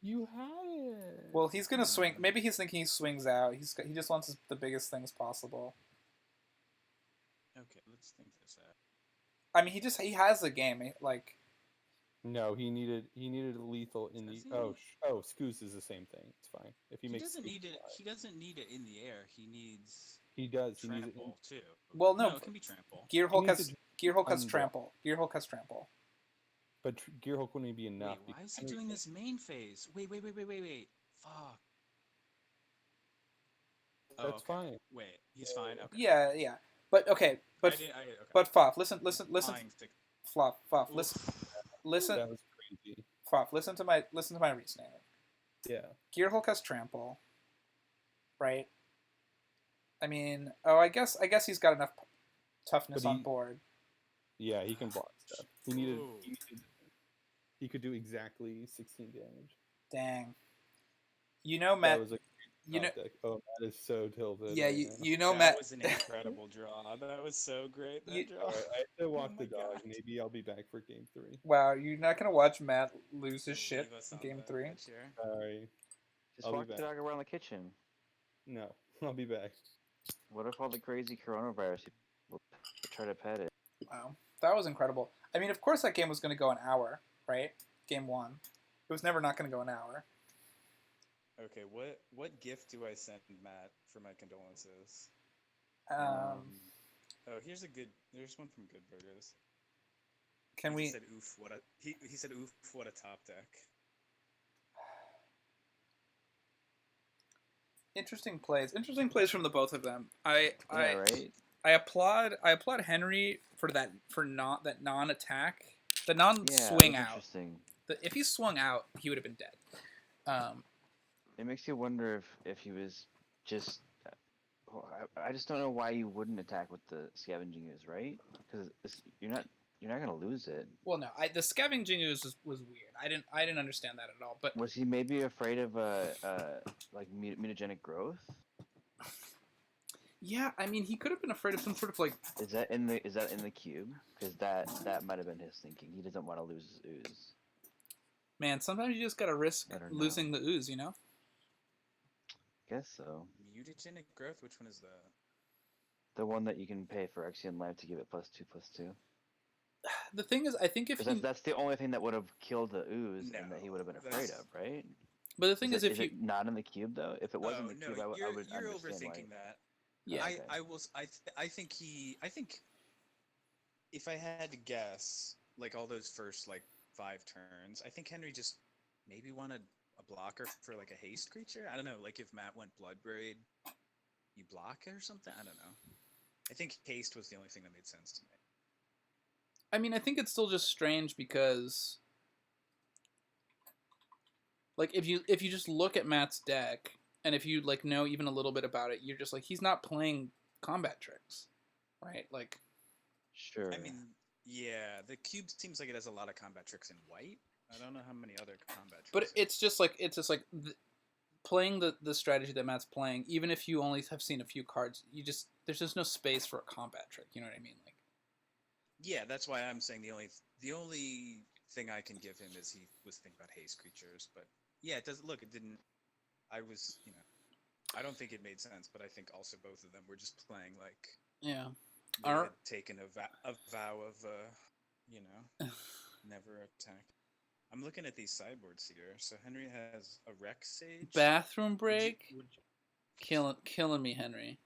You had it. Well, he's gonna swing. Maybe he's thinking he swings out. He just wants the biggest things possible. Okay, let's think this out. I mean, he has the game. Like No, he needed lethal in the. Does he? Oh, Scoos is the same thing. It's fine if he He makes. doesn't Scoos need it. fly. He doesn't need it in the air. He needs He does. He needs it. trample too. Well, no, it can be trample. Gear Hulk needs has to Gear Hulk has undo. trample. Gear Hulk has trample. But Gear Hulk wouldn't be enough. Wait, why is he because doing Henry- this main phase? Wait. Fuck. Oh, That's okay. fine. Wait, he's fine. Okay. Yeah. But okay, but okay. but Faf, listen, Flying stick. Faf, Oof. listen, That was crazy. Faf, listen to my reasoning. Yeah. Gear Hulk has trample, right? I mean, I guess he's got enough toughness But on he- board. Yeah, he can block stuff. Ooh. He could do exactly 16 damage. Dang. You know, That Matt. was a You know, deck. Oh, Matt is so tilted. yeah, right you now. you know, That Matt. was an incredible draw. That was so great. That You- draw. All right, I have to walk my the dog. God. Maybe I'll be back for game 3. Wow, you're not gonna watch Matt lose his shit Leave us in on game that 3. bitch here. Sorry. Just I'll be walk the back. dog around the kitchen. No, I'll be back. What if all the crazy coronavirus people try to pet it? Wow, that was incredible. I mean, of course that game was gonna go an hour, right? Game 1. It was never not gonna go an hour. Okay, what gift do I send Matt for my condolences? Um, Oh, there's one from Good Burgers. Can He we? said oof, he said oof, what a top deck. Interesting plays. Interesting plays from the both of them. Yeah, right. I applaud Henry for that non-attack, the Yeah, non-swing that's out. interesting. If he swung out, he would have been dead. It makes you wonder if he was just. I just don't know why you wouldn't attack with the scavenging ooze, right? Because you're not gonna lose it. Well, no, the scavenging ooze was weird. I didn't understand that at all. But Was he maybe afraid of like mutagenic growth? yeah, I mean, he could have been afraid of some sort of like. Is that in the cube? Because that might have been his thinking. He doesn't want to lose his ooze. Man, sometimes you just gotta risk I don't know. losing the ooze, you know? Guess so. Mutagenic growth? Which one is that? The one that you can pay for Exian Life to give it +2/+2. The thing is, I think if Because he. that's the only thing that would have killed the ooze and that he No, would have been afraid that's- of, right? But the thing is, if is you. it not in the cube though? If it was in the no, cube, I would you're understand overthinking why. that. Yeah. Okay. I think if I had to guess, like all those first like 5 turns, I think Henry just maybe wanted a blocker for like a haste creature. I don't know, like if Matt went Bloodbraid, you block it or something. I don't know. I think haste was the only thing that made sense to me. I mean, I think it's still just strange because. Like if you just look at Matt's deck and if you like know even a little bit about it, you're just like he's not playing combat tricks, right? Like Sure. I mean, yeah, the cube seems like it has a lot of combat tricks in white. I don't know how many other combat tricks. but it's just like playing the strategy that Matt's playing, even if you only have seen a few cards, there's just no space for a combat trick. You know what I mean? Like yeah, that's why I'm saying the only thing I can give him is he was thinking about haste creatures, but yeah, it doesn't look. It didn't. I was, I don't think it made sense, but I think also both of them were just playing like yeah. they had taken a vow of, never attack. I'm looking at these sideboards here. So Henry has a Rex Sage. Bathroom break. Would Killing me, Henry.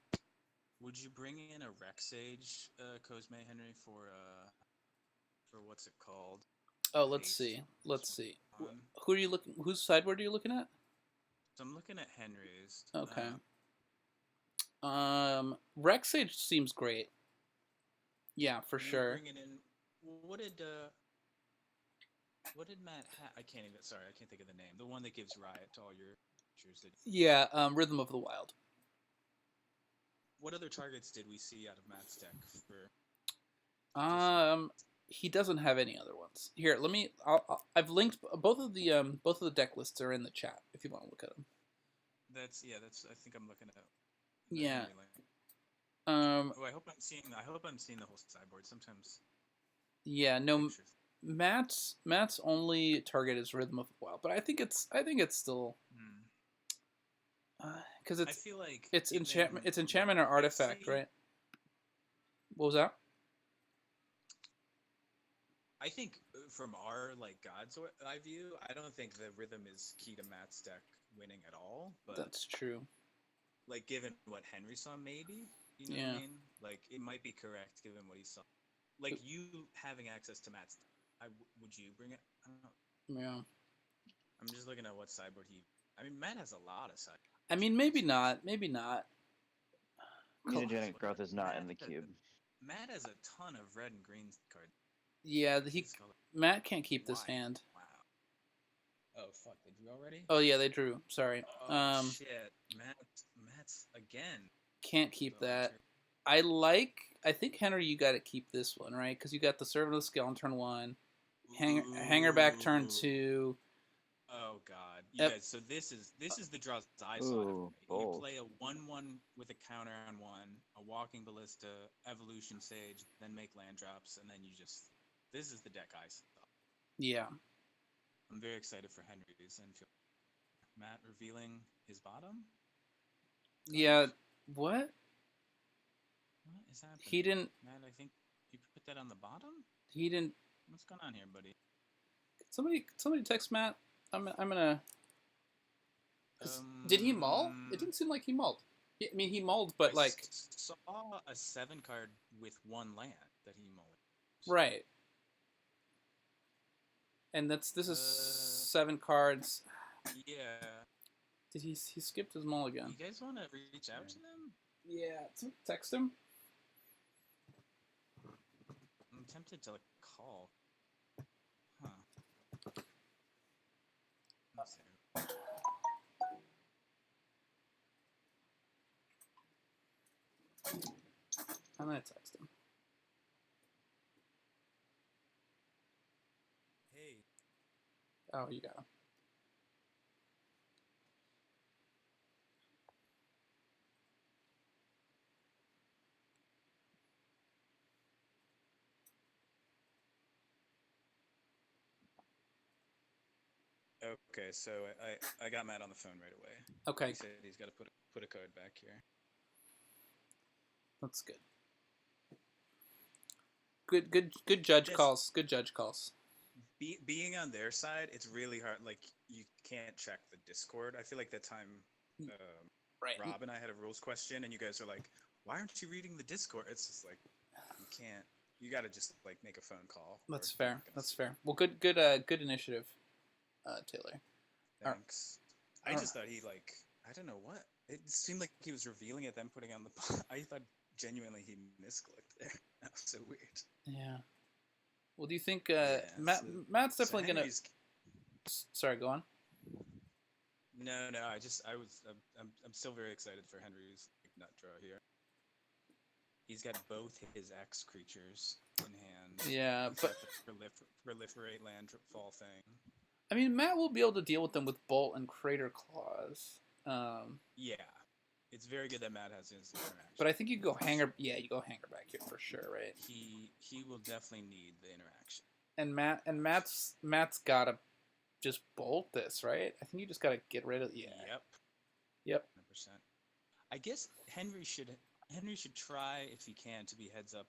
would you bring in a Rex Sage, Cosme Henry, for what's it called? Oh, let's Haste. see. Let's see. Um, Who are you looking? Whose sideboard are you looking at? So I'm looking at Henry's. Okay. Rex Sage seems great. Yeah, for sure. Bringing in, what did Matt? I can't even. Sorry, I can't think of the name. The one that gives riot to all your creatures. Yeah, Rhythm of the Wild. What other targets did we see out of Matt's deck for? He doesn't have any other ones. Here, let me. I've linked both of the deck lists are in the chat if you want to look at them. That's. I think I'm looking at. Yeah. Oh, I hope I'm seeing the whole sideboard. Sometimes. Yeah. No. Pictures. Matt's only target is Rhythm of the Wild, but I think it's still. Because I feel like it's enchantment or artifact, right? What was that? I think from our God's eye view, I don't think the rhythm is key to Matt's deck winning at all. But That's true. Given what Henry saw, maybe what I mean. It might be correct given what he saw. You having access to Matt's, would you bring it? I don't know. Yeah. I'm just looking at what sideboard he. I mean, Matt has a lot of sideboards. I mean, maybe not. Maybe not. Mutagenic growth is not in the cube. Matt has a ton of red and green cards. Yeah, Matt can't keep this Why? hand. Wow. Oh fuck! They drew already. Oh yeah, they drew. Sorry. Oh shit! Matt's again. Can't keep So that. I think Henry, you got to keep this one, right? Because you got the Servant of the Scale on turn 1, Hanger back turn 2. Oh god, you guys! So this is the draws I saw. You play a 1/1 with a counter on 1, a Walking Ballista, Evolution Sage, then make land drops, and then you just. This is the deck I saw. Yeah. I'm very excited for Henry's and Matt revealing his bottom. Yeah. What? What is happening? He didn't. Matt, I think you put that on the bottom. He didn't. What's going on here, buddy? Somebody text Matt. I'm gonna. Did he mull? It didn't seem like he mulled. I mean, he mulled, but like saw a 7 card with 1 land that he mulled. right. And this is 7 cards. Yeah. Did he skipped his mulligan? You guys want to reach out to them? Yeah, text him. I'm tempted to call. Huh. Let's see. I'm gonna text him. Hey. Oh, you got him. Okay, so I got Matt on the phone right away. Okay, He said he's got to put a card back here. that's good. Good judge calls. Good judge calls. Being on their side, it's really hard. Like, you can't check the Discord. I feel like that time Right. Rob and I had a rules question, and you guys are like, "Why aren't you reading the Discord?" It's just like you can't. You got to just like make a phone call. That's or you're fair. not gonna That's see fair. Well, good initiative, Taylor. Thanks. I just thought he like I don't know what. It seemed like he was revealing it, then putting on the. I thought genuinely he misclicked there. That was so weird. Yeah. Well, do you think Yeah, Matt's so definitely gonna? Henry's- Sorry, go on. No. I'm still very excited for Henry's nut draw here. He's got both his X creatures in hand. Yeah, He's but got the proliferate land fall thing. I mean, Matt will be able to deal with them with Bolt and Crater Claws. Yeah, it's very good that Matt has his interaction. But I think you go hanger. Yeah, you go hanger back here for sure, right? He will definitely need the interaction. And Matt's gotta just bolt this, right? I think you just gotta get rid of. Yeah. Yep. 100%. I guess Henry should try if he can to be heads up.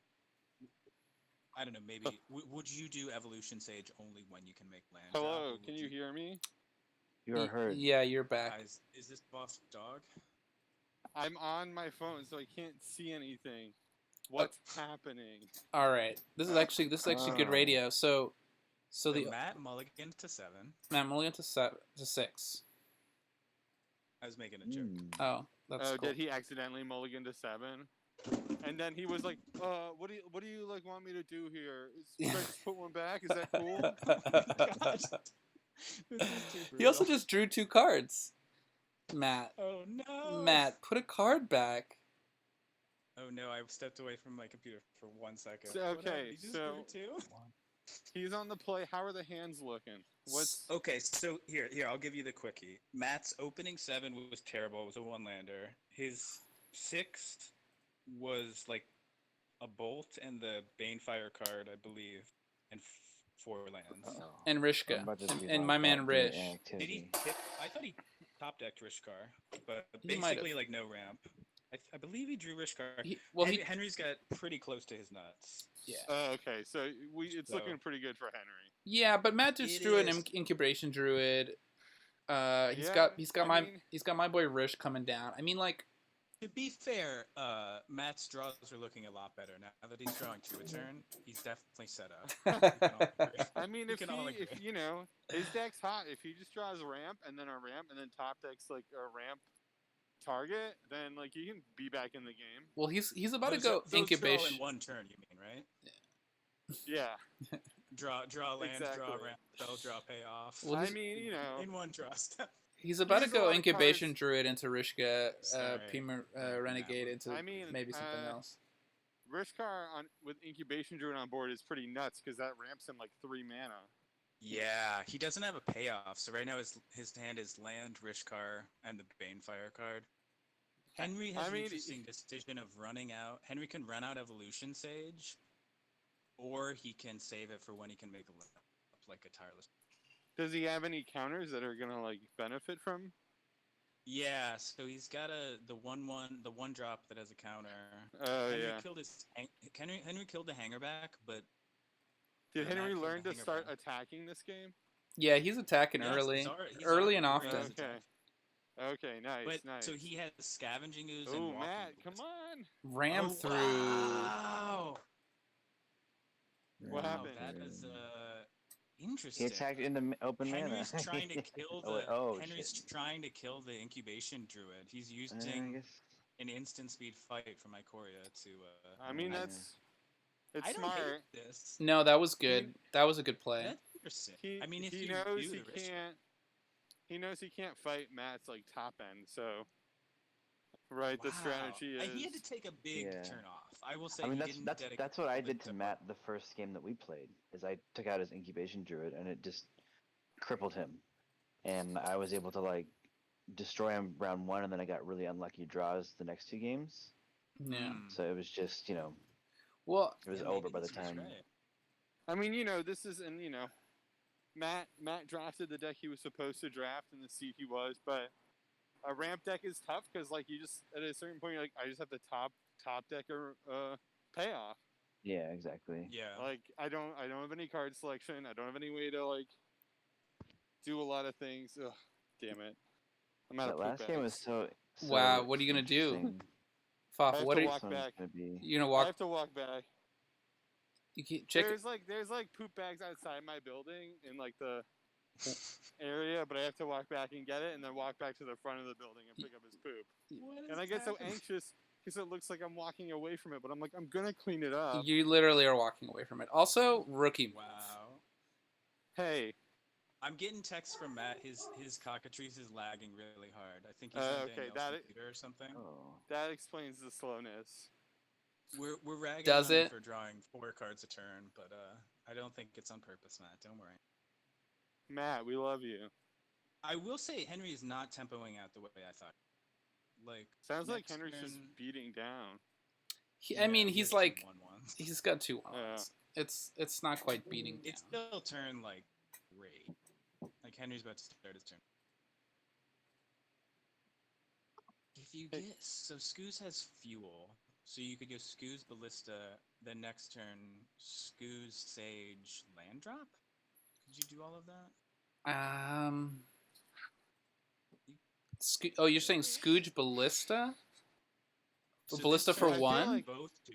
I don't know. Maybe would you do Evolution Sage only when you can make land? Hello, can you hear me? You are heard. Yeah, you're back. Guys, is this boss dog? I'm on my phone, so I can't see anything. What's happening? All right. This is actually good radio. So the Matt Mulligan to 7. Matt Mulligan to 6. I was making a joke. Oh, that's cool. Did he accidentally mulligan to 7? And then he was like, what do you like want me to do here? Should I just put one back? Is that cool?" He also just drew 2 cards. Matt. Oh no. Matt, put a card back. Oh no, I stepped away from my computer for 1 second. So, okay, He just so drew 2? he's on the play. How are the hands looking? What's Okay, so here, I'll give you the quickie. Matt's opening 7 was terrible. It was a 1-lander. His 6th was like a bolt and the Banefire card, I believe, and 4 lands. And Rishka. And my man Rish. Did he? I thought he top decked Rishkar, but He might basically have. like no ramp. I believe he drew Rishkar. Henry's got pretty close to his nuts. Yeah. okay, so it's looking pretty good for Henry. Yeah, but Matt just It drew an is. incubation druid. He's Yeah, got my boy Rish coming down. I mean, like, To be fair, Matt's draws are looking a lot better now that he's drawing 2 a turn. He's definitely set up. We can all agree. I mean, We can all agree. if you know his deck's hot, if he just draws ramp and then top decks like a ramp target, then like he can be back in the game. well, he's about to Those go draw incubation. in 1 turn, you mean, right? Yeah, Draw land, draw Exactly. ramp, spell, draw payoff. Well, I mean, you know, in 1 draw step. He's about to There's a go lot of incubation cards- druid into Rishka, Sorry. Pima Renegade into I mean, maybe something else. Rishkar with incubation druid on board is pretty nuts because that ramps him like 3 mana. Yeah, he doesn't have a payoff, so right now his hand is land, Rishkar, and the Banefire card. Henry has an interesting decision of running out. Henry can run out Evolution Sage, or he can save it for when he can make a like a Tireless. Does he have any counters that are gonna like benefit from? Yeah, so he's got the one drop that has a counter. Oh Henry yeah. killed Henry killed the Hangerback, but Did Matt Henry killed learn the to start Hangerback. attacking this game? Yeah, he's attacking Yes, early, he's early already and often. attacked. Okay. Okay, nice, But nice. so he has Scavenging Ooze and Oh, Walking Matt, Ooze. come on. Ram Oh, through. Wow. What Wow, happened? that is He interesting. attacked into open Henry's mana. trying to kill Oh, wait, the oh Henry's shit. trying to kill the incubation druid. He's I using guess. an instant speed fight from Ikoria to I mean, Yeah. it's I don't smart. hate this. No, that was good. That was a good play. That's interesting. He I mean, if he you knows do he the risk, can't. He knows he can't fight Matt's like top end. So, right, the wow. strategy is. He had to take a big Yeah. turn off. I will say I mean, he didn't dedicate that's what I all the did to dough. Matt the first game that we played. Is I took out his incubation druid and it just crippled him, and I was able to like destroy him round one, and then I got really unlucky draws the next two games. Yeah. So it was just Well, it was Yeah, over maybe by the this was time. right. I mean, this is Matt drafted the deck he was supposed to draft in the seat he was, but a ramp deck is tough because like you just at a certain point you're like I just have the top deck or payoff. Yeah, exactly. Yeah. Like I don't have any card selection. I don't have any way to like do a lot of things. Ugh, damn it! I'm out That of poop last game was bags. so wow. What are you gonna do, interesting. Faf? I have What to are walk This one's back. gonna be. you gonna I walk? have to walk back. You can check. There's like poop bags outside my building in like the area, but I have to walk back and get it, and then walk back to the front of the building and pick up his poop. What And I is get so happening? anxious because it looks like I'm walking away from it, but I'm like I'm gonna clean it up. You literally are walking away from it. Also, rookie move. Wow. Hey, I'm getting texts from Matt. His cockatrice is lagging really hard. I think he's on okay, Danielle's computer or something. Oh. that explains the slowness. We're ragging Does on him it? for drawing 4 cards a turn, but I don't think it's on purpose, Matt. Don't worry. Matt, we love you. I will say Henry is not tempoing out the way I thought. Like Sounds like next Henry's just turn- beating down. I mean, he he's has two like 1/1s. he's got two ones. It's not quite beating down. It's still turn like great. Like Henry's about to start his turn. If you Hey. get so Scooz has fuel, so you could go Scooz Ballista. Then next turn Scooz Sage land drop. Could you do all of that? Oh, you're saying Scooge Ballista? So Ballista this for turn, one? like- both two.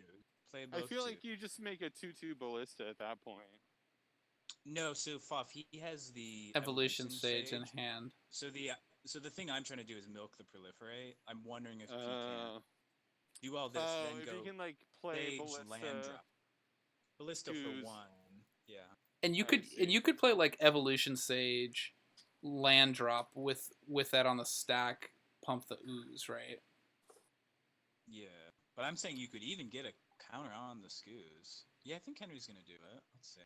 Play I both feel two. like you just make a 2/2 ballista at that point. No, so Faf, he has the Evolution Sage in hand. So the thing I'm trying to do is milk the proliferate. I'm wondering if he can Oh, do all this, then if go you can like play Sage ballista. land drop. Ballista Scooz. for one. Yeah. And you I could see. play like Evolution Sage, land drop with that on the stack, pump the ooze, right? Yeah. But I'm saying you could even get a counter on the Scooz. Yeah, I think Henry's gonna do it. Let's see.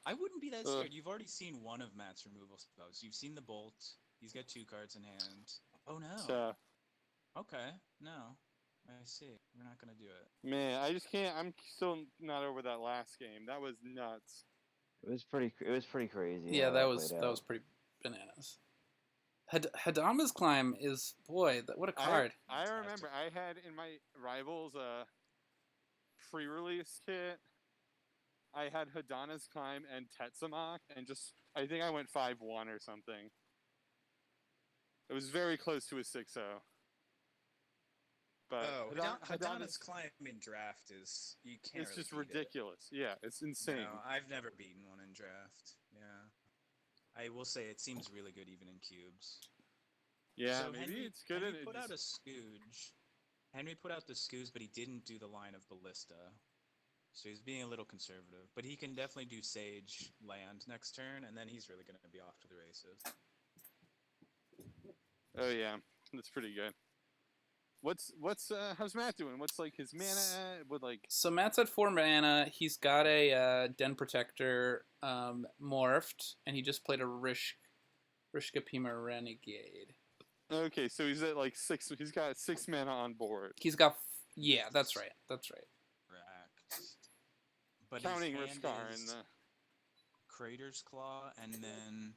I wouldn't be that Ugh. scared. You've already seen one of Matt's removal spells. You've seen the bolt. He's got 2 cards in hand. Oh no. So, Okay. No. I see. We're not gonna do it. man, I just can't. I'm still not over that last game. That was nuts. It was pretty crazy. Yeah, how that was played that out. was pretty bananas. Hadama's Climb is what a card. I Fantastic. remember I had in my Rivals pre-release kit. I had Hadana's Climb and Tetsamok, and just I think I went 5-1 or something. It was very close to a 6-0. But Oh, Hadana's Hadana's climb in draft is you can't. it's really just beat it. ridiculous. Yeah, it's insane. No, I've never beaten one in draft. Yeah, I will say it seems really good even in cubes. Yeah, So maybe Henry, it's good. Henry and it put out a just- Scooge. Henry put out the Scooge, but he didn't do the line of Ballista. So he's being a little conservative. But he can definitely do Sage land next turn, and then he's really going to be off to the races. Oh yeah, that's pretty good. What's how's Matt doing? What's like his mana at? With like So Matt's at 4 mana. He's got a Den Protector morphed, and he just played a Rishka Pima Renegade. okay, so he's at like 6. He's got 6 mana on board. He's got yeah, that's right. Correct. But Counting his hand Rishkar is and the Crater's Claw, and then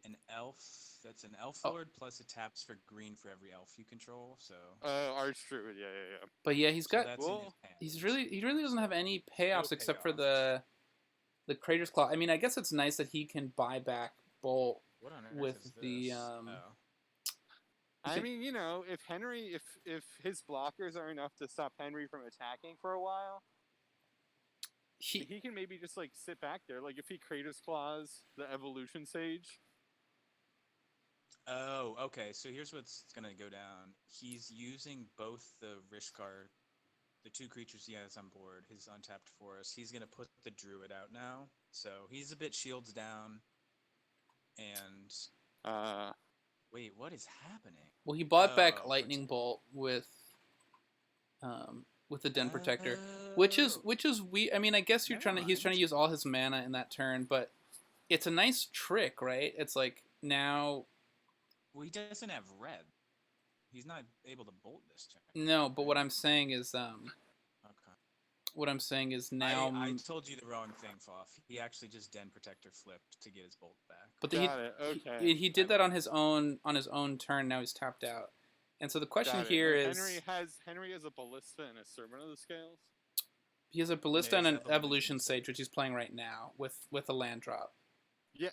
an elf. That's an elf Oh. lord plus it taps for green for every elf you control. So, Archdruid. Yeah. But yeah, he's so got that's in his well, hand. he really doesn't have any payoffs No except for payoffs. the Crater's Claw. I mean, I guess it's nice that he can buy back Bolt What on earth with is the, this? oh. I mean, if Henry, if his blockers are enough to stop Henry from attacking for a while, he can maybe just like sit back there. Like if he Kratos Claws the Evolution Sage. Oh, okay. So here's what's gonna go down. He's using both the Rishkar, the two creatures he has on board, his untapped forest. He's gonna put the Druid out now. So he's a bit shields down. And wait, what is happening? Well, he bought back Oh, Lightning Bolt with the Den Protector, which is we. I mean, I guess he's trying to use all his mana in that turn, but it's a nice trick, right? It's like now. Well, he doesn't have red. He's not able to bolt this turn. No, but what I'm saying is Okay. What I'm saying is now. I told you the wrong thing, Foff. He actually just Den Protector flipped to get his bolt back. But he did that on his own turn. Now he's tapped out, and so the question here is Henry has a Ballista and a Servant of the Scales. He has a Ballista and an Evolution Sage, which he's playing right now with a land drop. Yeah.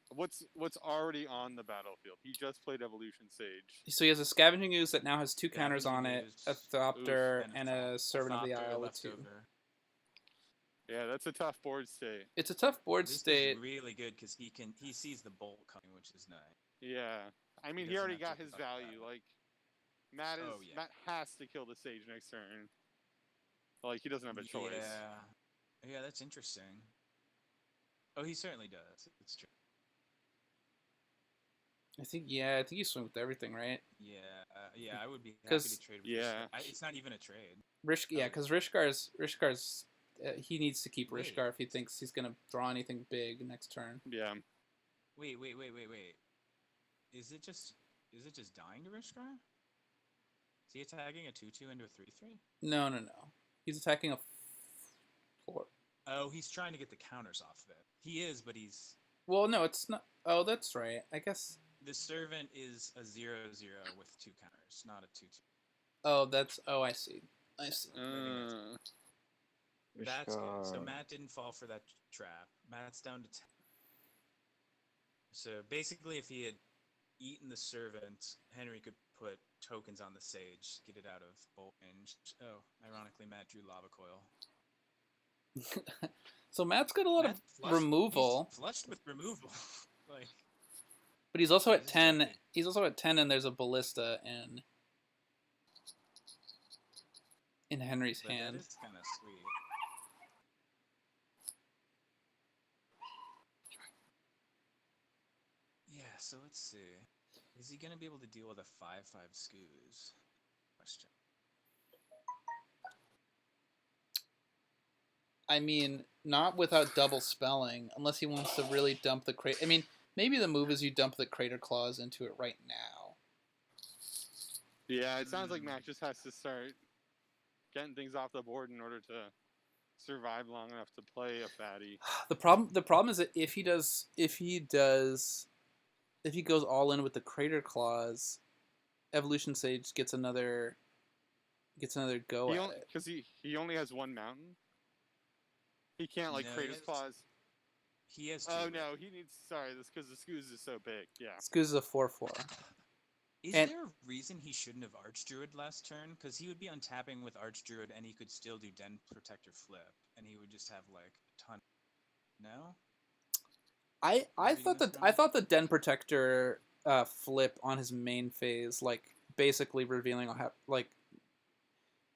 What's already on the battlefield? He just played Evolution Sage. So he has a Scavenging Ooze that now has 2 counters on it, a Thopter, and a Servant of the Isle with 2. Yeah, that's a tough board state. It's a tough board state. Is really good because he sees the bolt coming, which is nice. Yeah, I mean he already got his value. Like Matt has to kill the Sage next turn. Like he doesn't have a choice. Yeah, that's interesting. Oh, he certainly does. It's true. I think you swing with everything, right? Yeah, I would be happy to trade with Rishkar. It's not even a trade. Because Rishkar's he needs to keep Rishkar if he thinks he's gonna draw anything big next turn. Yeah. Wait. Is it just dying to Rishkar? Is he attacking a 2/2 into a 3/3? No. He's attacking a 4. Oh, he's trying to get the counters off of it. He is, but he's... Well, no, it's not... Oh, that's right. I guess... The Servant is a 0/0 with 2 counters, not a 2/2. Oh, that's... Oh, I see. That's good. So Matt didn't fall for that trap. Matt's down to 10. So basically, if he had eaten the Servant, Henry could put tokens on the Sage, get it out of bolt range. Oh, ironically, Matt drew Lava Coil. So Matt's got a lot of removal. He's flushed with removal. But he's also at 10. He's also at 10, and there's a Ballista in Henry's hand. That is kind of sweet. Yeah, so let's see. Is he going to be able to deal with a 5/5 Scooz? Question. I mean, not without double spelling, unless he wants to really dump the Crater. I mean, maybe the move is you dump the Crater Claws into it right now. Yeah, it sounds like Matt just has to start getting things off the board in order to survive long enough to play a fatty. The problem is that if he goes all in with the Crater Claws, Evolution Sage gets another go at it. Because he only has one mountain. He can't Kratos Claws. He has 2. Oh no, he needs. Sorry, this because the Scooz is so big. Yeah. Scooz is a 4/4. Is there a reason he shouldn't have Archdruid last turn? Because he would be untapping with Archdruid, and he could still do Den Protector flip, and he would just have a ton. No. I thought the Den Protector flip on his main phase, basically revealing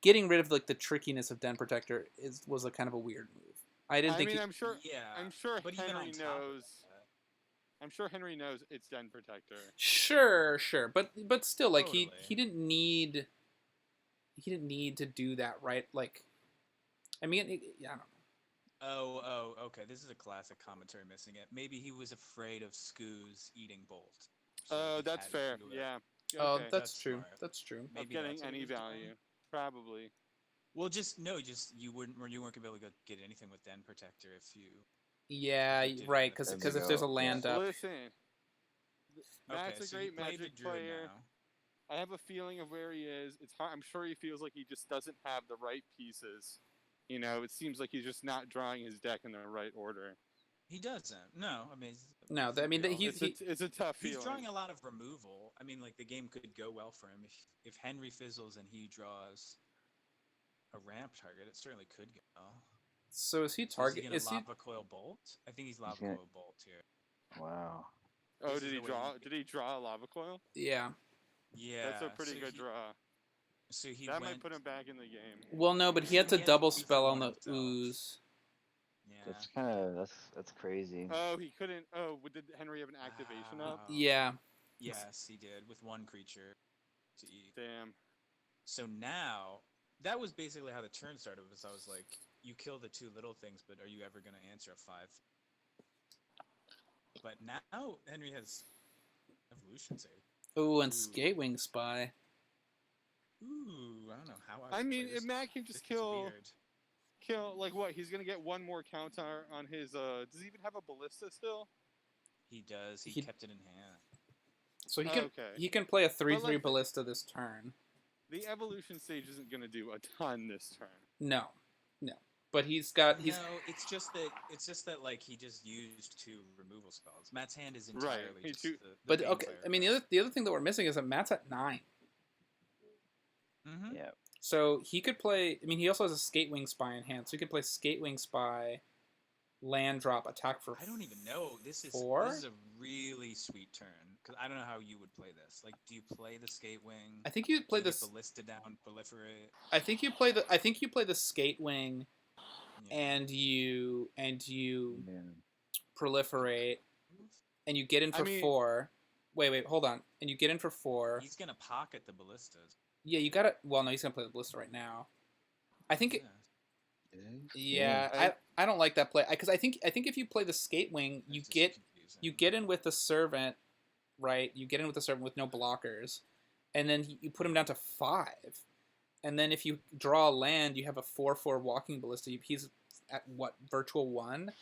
getting rid of the trickiness of Den Protector was a kind of a weird move. I'm sure. Yeah. I'm sure but Henry knows. I'm sure Henry knows it's Den Protector. Sure, but still, Totally. he didn't need to do that, right? I mean, I don't know. Oh, okay. This is a classic commentary missing it. Maybe he was afraid of Scooz eating Bolt. Oh, that's fair. Yeah. Okay. Oh, that's true. Smart. That's true. Maybe getting any value, probably. Well, you weren't gonna be able to get anything with Den Protector if you. Yeah, right. Because if there's a land up. Listen, Matt's a great Magic player. Now. I have a feeling of where he is. It's hard. I'm sure he feels like he just doesn't have the right pieces. It seems like he's just not drawing his deck in the right order. He doesn't. No, I mean, No, I mean, It's a tough He's feeling. drawing a lot of removal. I mean, like the game could go well for him if Henry fizzles and he draws a ramp target. It certainly could go well. So is he Is he target? gonna Is he? lava coil bolt? I think he's lava gonna- coil bolt here. Wow. Oh, This did is he the way draw? you- Did he draw a lava coil? Yeah. Yeah, That's a pretty good draw. So he That went. might put him back in the game. Well, no, but he had to He had to double do for spell on one the himself. ooze. Yeah. That's kind of that's crazy. Oh, he couldn't. Oh, did Henry have an activation up? Wow. Yeah. Yes, he did with one creature to eat. Damn. So now that was basically how the turn started. Was I was like, you kill the two little things, but are you ever going to answer a 5? But now Henry has evolution save. Ooh, and Ooh. Skatewing Spy. Ooh, I don't know how I would mean, play if this. Matt can This just is kill weird. like what? He's gonna get one more counter on his. Does he even have a ballista still? He does. He He- kept it in hand. So he Oh, can okay. he can play a 3/3 like the- ballista this turn. The evolution stage isn't gonna do a ton this turn. No, but he's got No, it's just that like he just used 2 removal spells. Matt's hand is Right, entirely he just too- the But Bane okay, Fire I mean card. the other thing that we're missing is that Matt's at 9. Mhm. Yeah. So he could play. I mean, he also has a Skatewing Spy in hand, so he could play Skatewing Spy, land drop, attack for. I don't even know. This is 4? a really sweet turn because I don't know how you would play this. Like, do you play the skate wing? I think you play Do you this. get ballista down, proliferate. I think you play the. I think you play the Skatewing, Yeah. and you Yeah. proliferate, and you get in I for mean- 4. Wait, hold on. And you get in for 4. He's gonna pocket the ballistas. Yeah, you gotta. Well, no, he's gonna play the ballista right now. I think. Yeah, I don't like that play because I think if you play the Skatewing, you It's just get confusing. you get in with the servant, right? You get in with the servant with no blockers, and then you put him down to 5, and then if you draw a land, you have a 4/4 walking ballista. He's at what, virtual 1?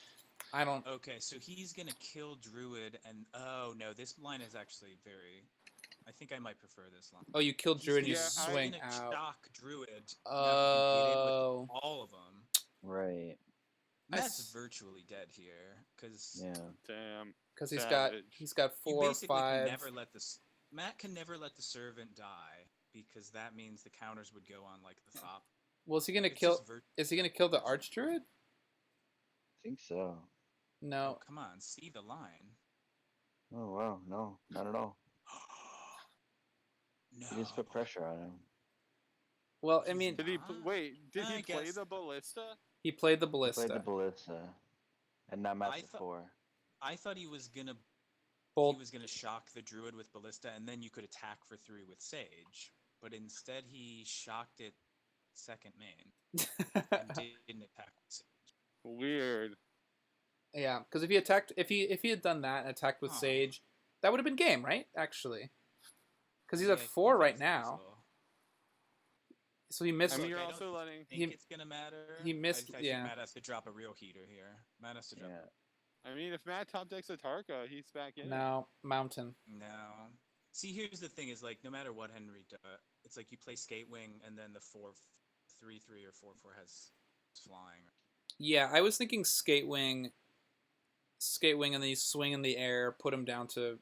I don't. Okay, so he's gonna kill Druid, and oh no, this line is actually very. I think I might prefer this line. Oh, you killed He's Druid and you Yeah, gonna- swing he's gonna out. shock Druid. Now Oh. he can get in with all of them. Right. Matt's s- virtually dead here because Yeah. Damn. Because he's Savage. got you 4, basically can 5. never let this. Matt can never let the servant die because that means the counters would go on like the top. Well, is he gonna It's kill? just Is he gonna kill the Archdruid? I think so. Oh, No. come on, see the line. Oh wow, no, not at all. No. You just put pressure on him. Well, I He's mean, Did he? Not? Wait. Did I he play guess- the ballista? he played the He ballista. played the ballista, and now Matt's I at thought- 4. I thought he was gonna. Bolt. He was gonna shock the druid with ballista, and then you could attack for 3 with sage. But instead, he shocked it second main and didn't attack with sage. Weird. Yeah, because if he had done that and attacked with Huh. Sage, that would have been game, right? Actually, because he's Yeah, at I 4 think right that's now, reasonable. so he missed. I mean, Look, you're I also don't letting. think He- it's gonna matter. he missed- I yeah. think Matt has to drop a real heater here. Matt has to drop. Yeah. I mean, if Matt top decks a Tarka, he's back in. No, Mountain. No. See, here's the thing: is like no matter what Henry does, it's like you play skate wing, and then the 4/3/3 or 4/4 has flying. Yeah, I was thinking Skatewing, and then you swing in the air, put him down to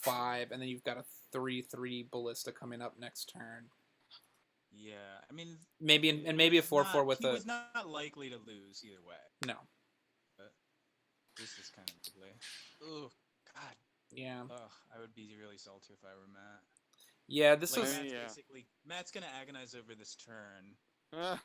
5, and then you've got a 3/3 ballista coming up next turn. Yeah, I mean, Maybe and maybe a he's 4/4 not- with he a was not likely to lose either way. no. This is kind of ugly. Oh God. Yeah, Ugh, I would be really salty if I were Matt. yeah. This Like, was I mean, Matt's yeah. basically Matt's gonna agonize over this turn, Ah,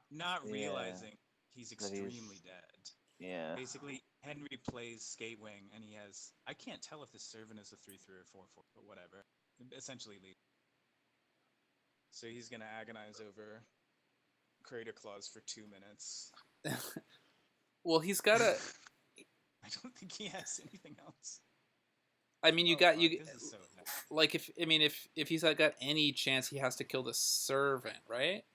not Yeah. realizing he's That he's- extremely dead. Yeah. Basically, Henry plays skate wing, and he has. I can't tell if the servant is a 3/3 or 4/4, but whatever. Essentially, lead. So he's gonna agonize over Crater Claws for 2 minutes. well. He's got a. I don't think he has anything else. I mean, you Oh, got fuck, you this is so bad. like if he's got any chance, he has to kill the servant, right?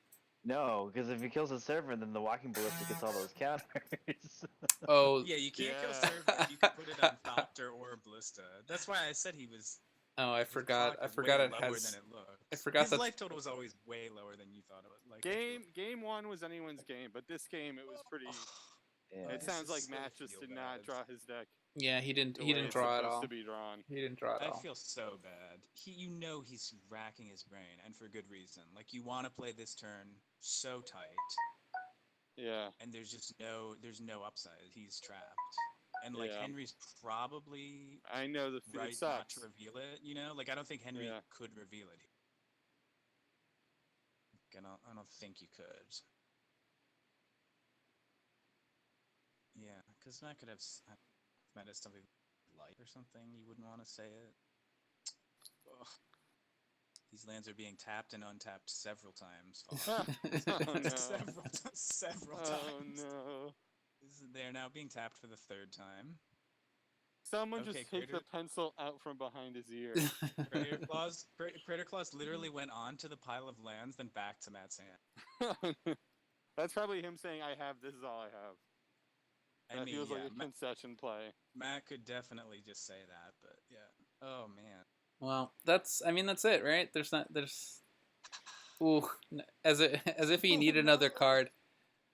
No, because if he kills the servant, then the walking ballista gets all those counters. Oh, Yeah, you can't kill Yeah. servant. You can put it on Thopter or Ballista. That's why I said he was. oh, I his forgot. clock I is forgot way it lower has. than it looked. I forgot his that- life total was always way lower than you thought it was. Like game 1 was anyone's game, but this game it was pretty. Yeah. It this sounds is like so Matt just feel did not bad. draw his deck. Yeah, he didn't. the He way didn't it's draw at supposed all. to be drawn. He didn't draw at I all. feel so bad. He's racking his brain, and for good reason. Like, you want to play this turn so tight, Yeah. and there's no upside. He's trapped, and like Yeah. Henry's probably I know it right not sucks. to reveal it. You know, like I don't think Henry Yeah. could reveal it. I don't think you could. Yeah, because Matt could have Matt has something light or something. You wouldn't want to say it. Ugh. These lands are being tapped and untapped several times. Oh no. several Oh times. no. They're now being tapped for the third time. Someone Okay, just take the Crater- pencil out from behind his ear. Crater Claus literally went onto the pile of lands, then back to Matt's hand. That's probably him saying, "I have. This is all I have." I That mean, feels yeah, like a concession play. Matt could definitely just say that, but yeah. Oh man. Well, that's it, right? There's. Ooh, as if he needed another card.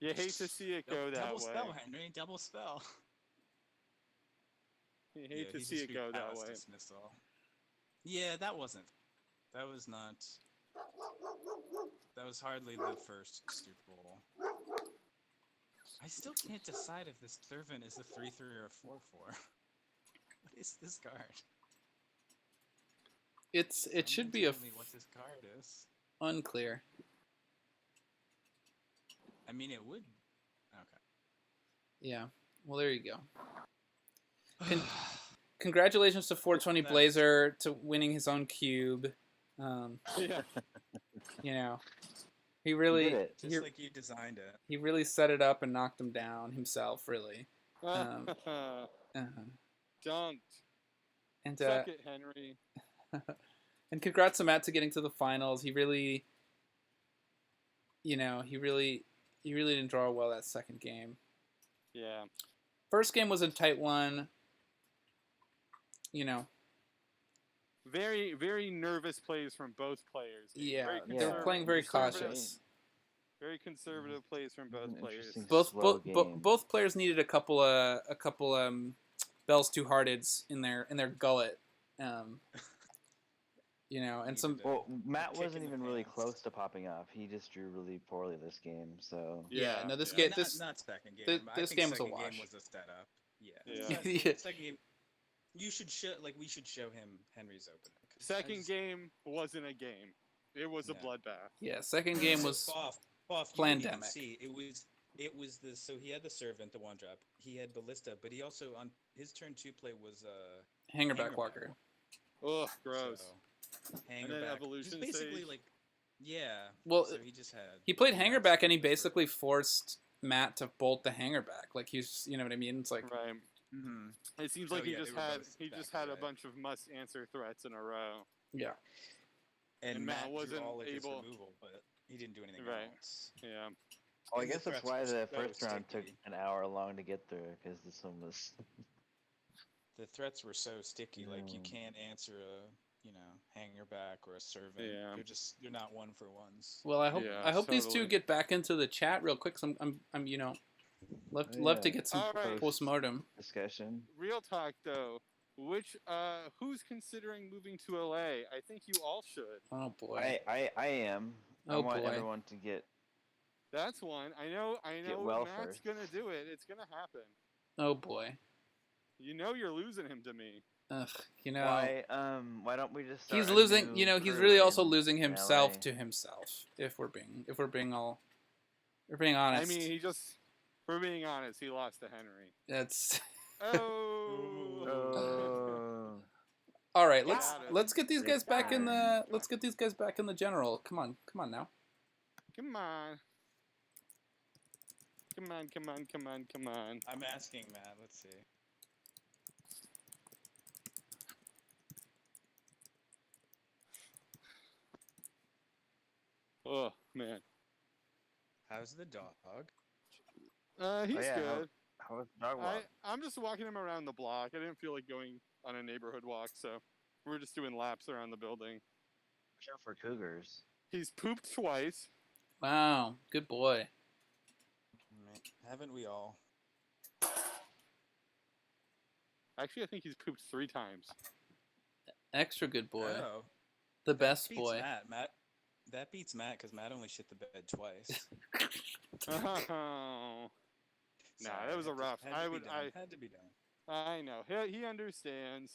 You hate to see it go that Double way. spell, Henry. Double spell. You Yeah, hate to he see just it go drew that Palace way. Dismissal. Yeah, that was not. That was hardly the first Stoop Bowl. I still can't decide if this servant is a 3/3 or a 4/4. What is this card? It should be a Tell me what this card is. unclear. I mean, it would. Okay. Yeah. Well, there you go. Congratulations to 420 Blazer to winning his own cube. Yeah. You know, he really He did it. Just like you designed it. he really set it up and knocked him down himself. Really. Uh-huh. Dunked. And Suck it, Henry. and congrats to Matt to getting to the finals. He really, he really didn't draw well that second game. Yeah. First game was a tight one. Very, very nervous plays from both players. Yeah, Very they were playing very conservative- cautious. Very conservative plays from both An players. interesting Both slow both game. both players needed a couple Bell's Two Hearteds in their gullet. And some. Well, Matt kick wasn't in the even really pants. close to popping off. He just drew really poorly this game. So Yeah, no, this yeah. game, Not second game. this I think game was a second wash. game was a setup. Yeah. Yeah. Yeah. Second game. You should show we should show him Henry's opener. 'Cause I Second just- game wasn't a game. It was a Yeah. bloodbath. Yeah, second game was Boff, Plandemic. See, it was the so he had the servant, the one drop. He had ballista, but he also on his turn 2 play was Hangerback Hangerback. Walker. Ugh, gross. So, And then Hangerback. Evolution Just basically Sage. like, yeah. Well, so he just had. He played Matt's Hangerback and he for- basically forced Matt to bolt the Hangerback. Like he's, you know what I mean? It's like, Right. Mhm. It seems Oh, like yeah, they were both he just back had a to back. bunch of must answer threats in a row. yeah. And Matt Matt wasn't drew all of his able- removal, but he didn't do anything Right. else. Yeah. Oh, I And the guess that's threats why were the so first round took sticky. an hour long to get through, because this one was. The threats were so sticky, like you Mm. can't answer a, Hangerback or a servant. Yeah. They're not one for ones. Well, I hope Yeah, these two totally. get back into the chat real quick. 'Cause I'm love to Yeah. get some All right. postmortem. Discussion. Real talk though. Who's considering moving to LA? I think you all should. Oh boy. I am. I Oh, want boy. everyone to get. That's one. I know well Matt's first. gonna do it. It's gonna happen. Oh boy. You know you're losing him to me. Ugh. Why don't we just? Start He's a losing. new He's crew really also in losing himself LA? to himself. If we're being honest. I mean, for being honest, he lost to Henry. That's Oh. Oh. all right. Get Let's out of let's get these It's guys back in the. time. Let's get these guys back in the general. Come on now. Come on. Come on. I'm asking Matt. Let's see. Oh man. How's the dog? He's yeah, good. How was the dog walk? I'm just walking him around the block. I didn't feel like going on a neighborhood walk, so we're just doing laps around the building. Watch out for cougars. He's pooped twice. Wow. Good boy. Haven't we all? Actually, I think he's pooped 3 times. Extra good boy. Oh, The that best beats boy. Matt. That beats Matt because Matt only shit the bed twice. Oh. Nah, Sorry, that was a rough. Had to be done. I know. He understands.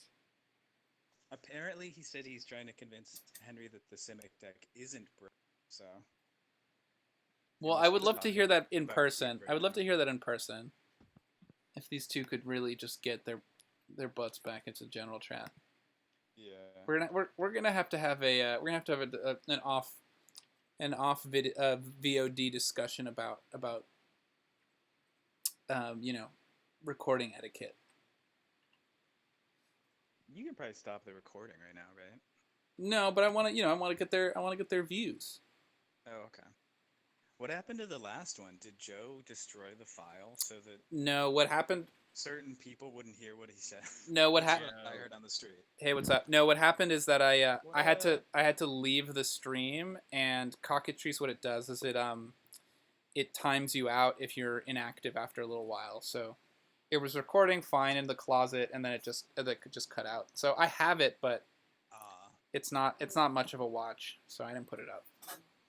Apparently, he said he's trying to convince Henry that the Simic deck isn't broke. So. Well, must I would be love to hear talking that in about person. Cube I would right love to now. hear that in person. If these two could really just get their butts back into general chat. Yeah. We're gonna have to have an off VOD discussion about recording etiquette. You can probably stop the recording right now, right? No, but I want to get their views. Oh, okay. What happened to the last one? Did Joe destroy the file so that No, what happened? certain people wouldn't hear what he said? No, what That's happened? what I heard on the street. Hey, what's up? No, what happened is that I had What? to leave the stream, and Cockatrice, what it does is it times you out if you're inactive after a little while. So it was recording fine in the closet, and then it just cut out. So I have it, but it's not much of a watch, so I didn't put it up.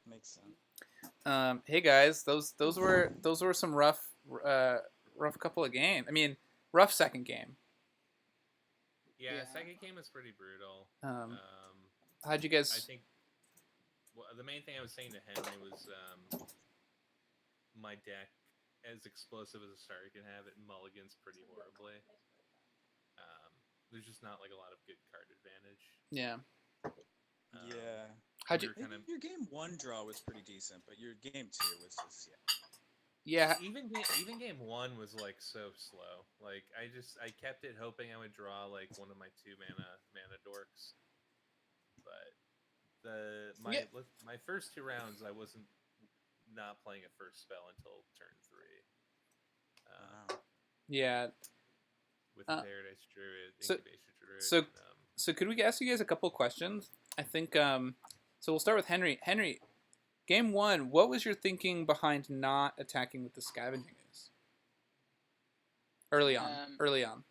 Makes sense. Hey guys, those were some rough couple of games. I mean, rough second game. Yeah, Yeah. second game was pretty brutal. How'd you guys? I think the main thing I was saying to Henry was my deck, as explosive as a starter can have, it mulligans pretty horribly. There's just not like a lot of good card advantage. Yeah. Yeah. How'd you? Your game 1 draw was pretty decent, but your game 2 was just Yeah. Even game 1 was like so slow. Like I kept it hoping I would draw like one of my 2 mana dorks, but my first 2 rounds I wasn't not playing a first spell until turn 3. Yeah. With Paradise Druid, so- Incubation Druid. So could we ask you guys a couple questions? I think so we'll start with Henry. Henry, game 1, what was your thinking behind not attacking with the Scavenging Ooze? Early on.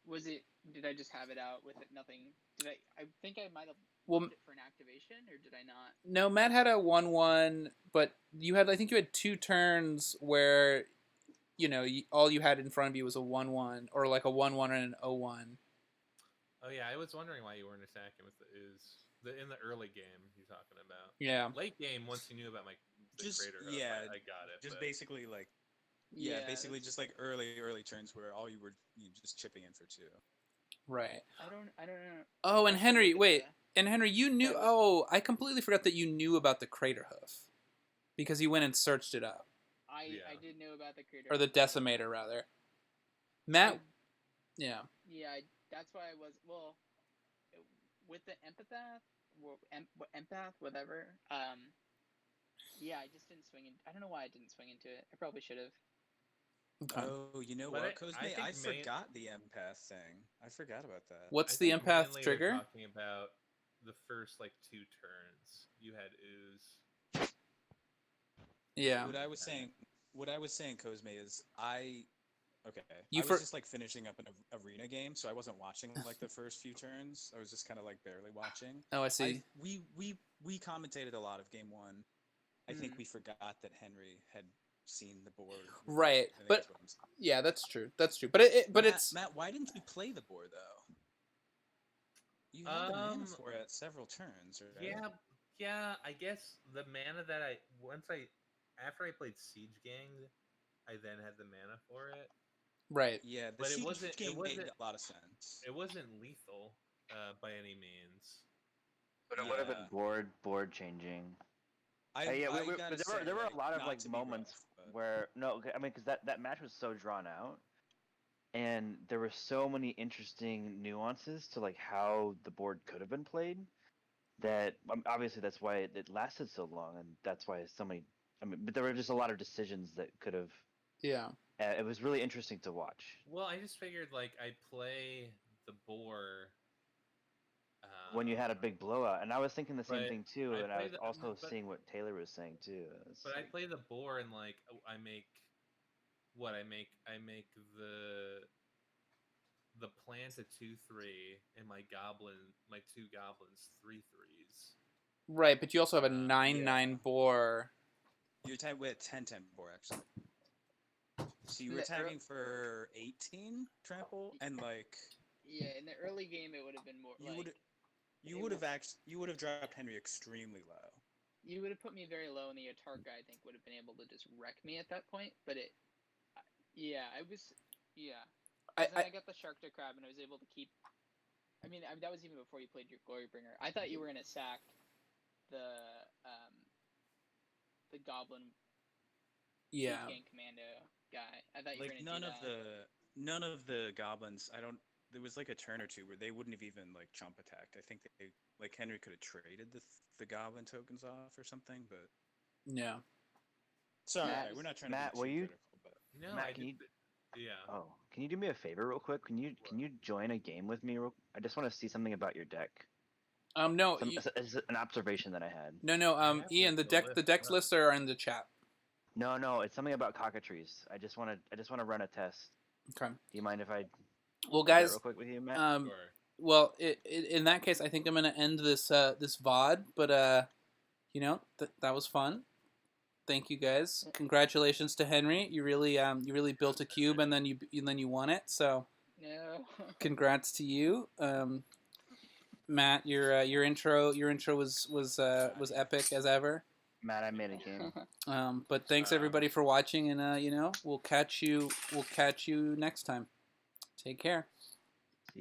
Was it? Did I just have it out with it? Nothing. Did I think I might have Well, left it for an activation, or did I not? no, Matt had a 1/1, but I think you had 2 turns where all you had in front of you was a 1/1 or like a 1/1 and an 0/1. Oh yeah, I was wondering why you weren't attacking with the ooze. In the early game you're talking about. Yeah. Late game, once you knew about the crater hoof, I got it. Just but... basically like basically just like early turns where all you were just chipping in for 2. Right. I don't know. Oh, and I Henry, look at wait. And Henry, you knew. That Oh, I completely forgot that you knew about the crater hoof because you went and searched it up, I did know about the creator or the decimator rather. Matt. Yeah. Yeah, that's why I was with the empath, whatever. Yeah, I just didn't swing in. I don't know why I didn't swing into it. I probably should have. Okay. Oh, you know what, Cosme? I forgot the empath thing. I forgot about that. What's I the think empath mainly trigger? we're talking about the first like 2 turns. You had ooze. Yeah. What I was saying, Cosme, is I You was just like finishing up an arena game, so I wasn't watching like the first few turns. I was just kind of like barely watching. Oh, I see. We commentated a lot of game 1. I think we forgot that Henry had seen the board. Right, I think but that's what I'm saying. yeah, that's true. Matt, why didn't you play the board though? You had the mana for it several turns, right? Yeah. I guess the mana that after I played Siege Gang, I then had the mana for it. Right. Yeah, but it game made a lot of sense. It wasn't lethal by any means. But it would have been board changing. There were a lot of like moments where because that match was so drawn out, and there were so many interesting nuances to like how the board could have been played. That obviously that's why it lasted so long, and that's why so many. But there were just a lot of decisions that could have. Yeah. It was really interesting to watch. Well, I just figured like I'd play the boar. When you had a big blowout, and I was thinking the same thing too, and I was also seeing what Taylor was saying too. But I play the boar and like I make the the plant a 2/3, and my two goblins 3/3s. Right, but you also have a Yeah. 9/9 boar. You're tagged with 10/10 boar actually. So you were The ear- tagging for 18 trample, and like Yeah, in the early game, it would have been more you like would you would have dropped Henry extremely low. you would have put me very low, and the Atarka I think would have been able to just wreck me at that point. But yeah, I was, yeah. 'Cause then I got the Shark to Crab, and I was able to keep. I mean, that was even before you played your Glorybringer. I thought you were gonna sack the the Goblin Yeah. Siege Gang Commando guy. I thought you were Like gonna do that. none of the goblins. I don't. There was like a turn or two where they wouldn't have even like chump attacked. I think they like Henry could have traded the goblin tokens off or something, but Yeah. sorry, Matt- we're not trying Matt, to will be too you- critical, but No, Matt, I can did. you? Yeah. Oh, can you do me a favor real quick? Can you join a game with me? I just want to see something about your deck. No. It's an observation that I had. No. I have Ian, the list decks up. lists are in the chat. No, it's something about cockatrice. I just want to run a test. Okay. Do you mind if I Well, do that guys. real quick with you, Matt? Um. Sure. Well, in that case, I think I'm gonna end this this VOD. But that was fun. Thank you guys. Congratulations to Henry. You really built a cube and then you won it. So No. congrats to you. Matt, your intro was epic as ever. Matt, I made a game. But thanks everybody for watching, and we'll catch you next time. Take care.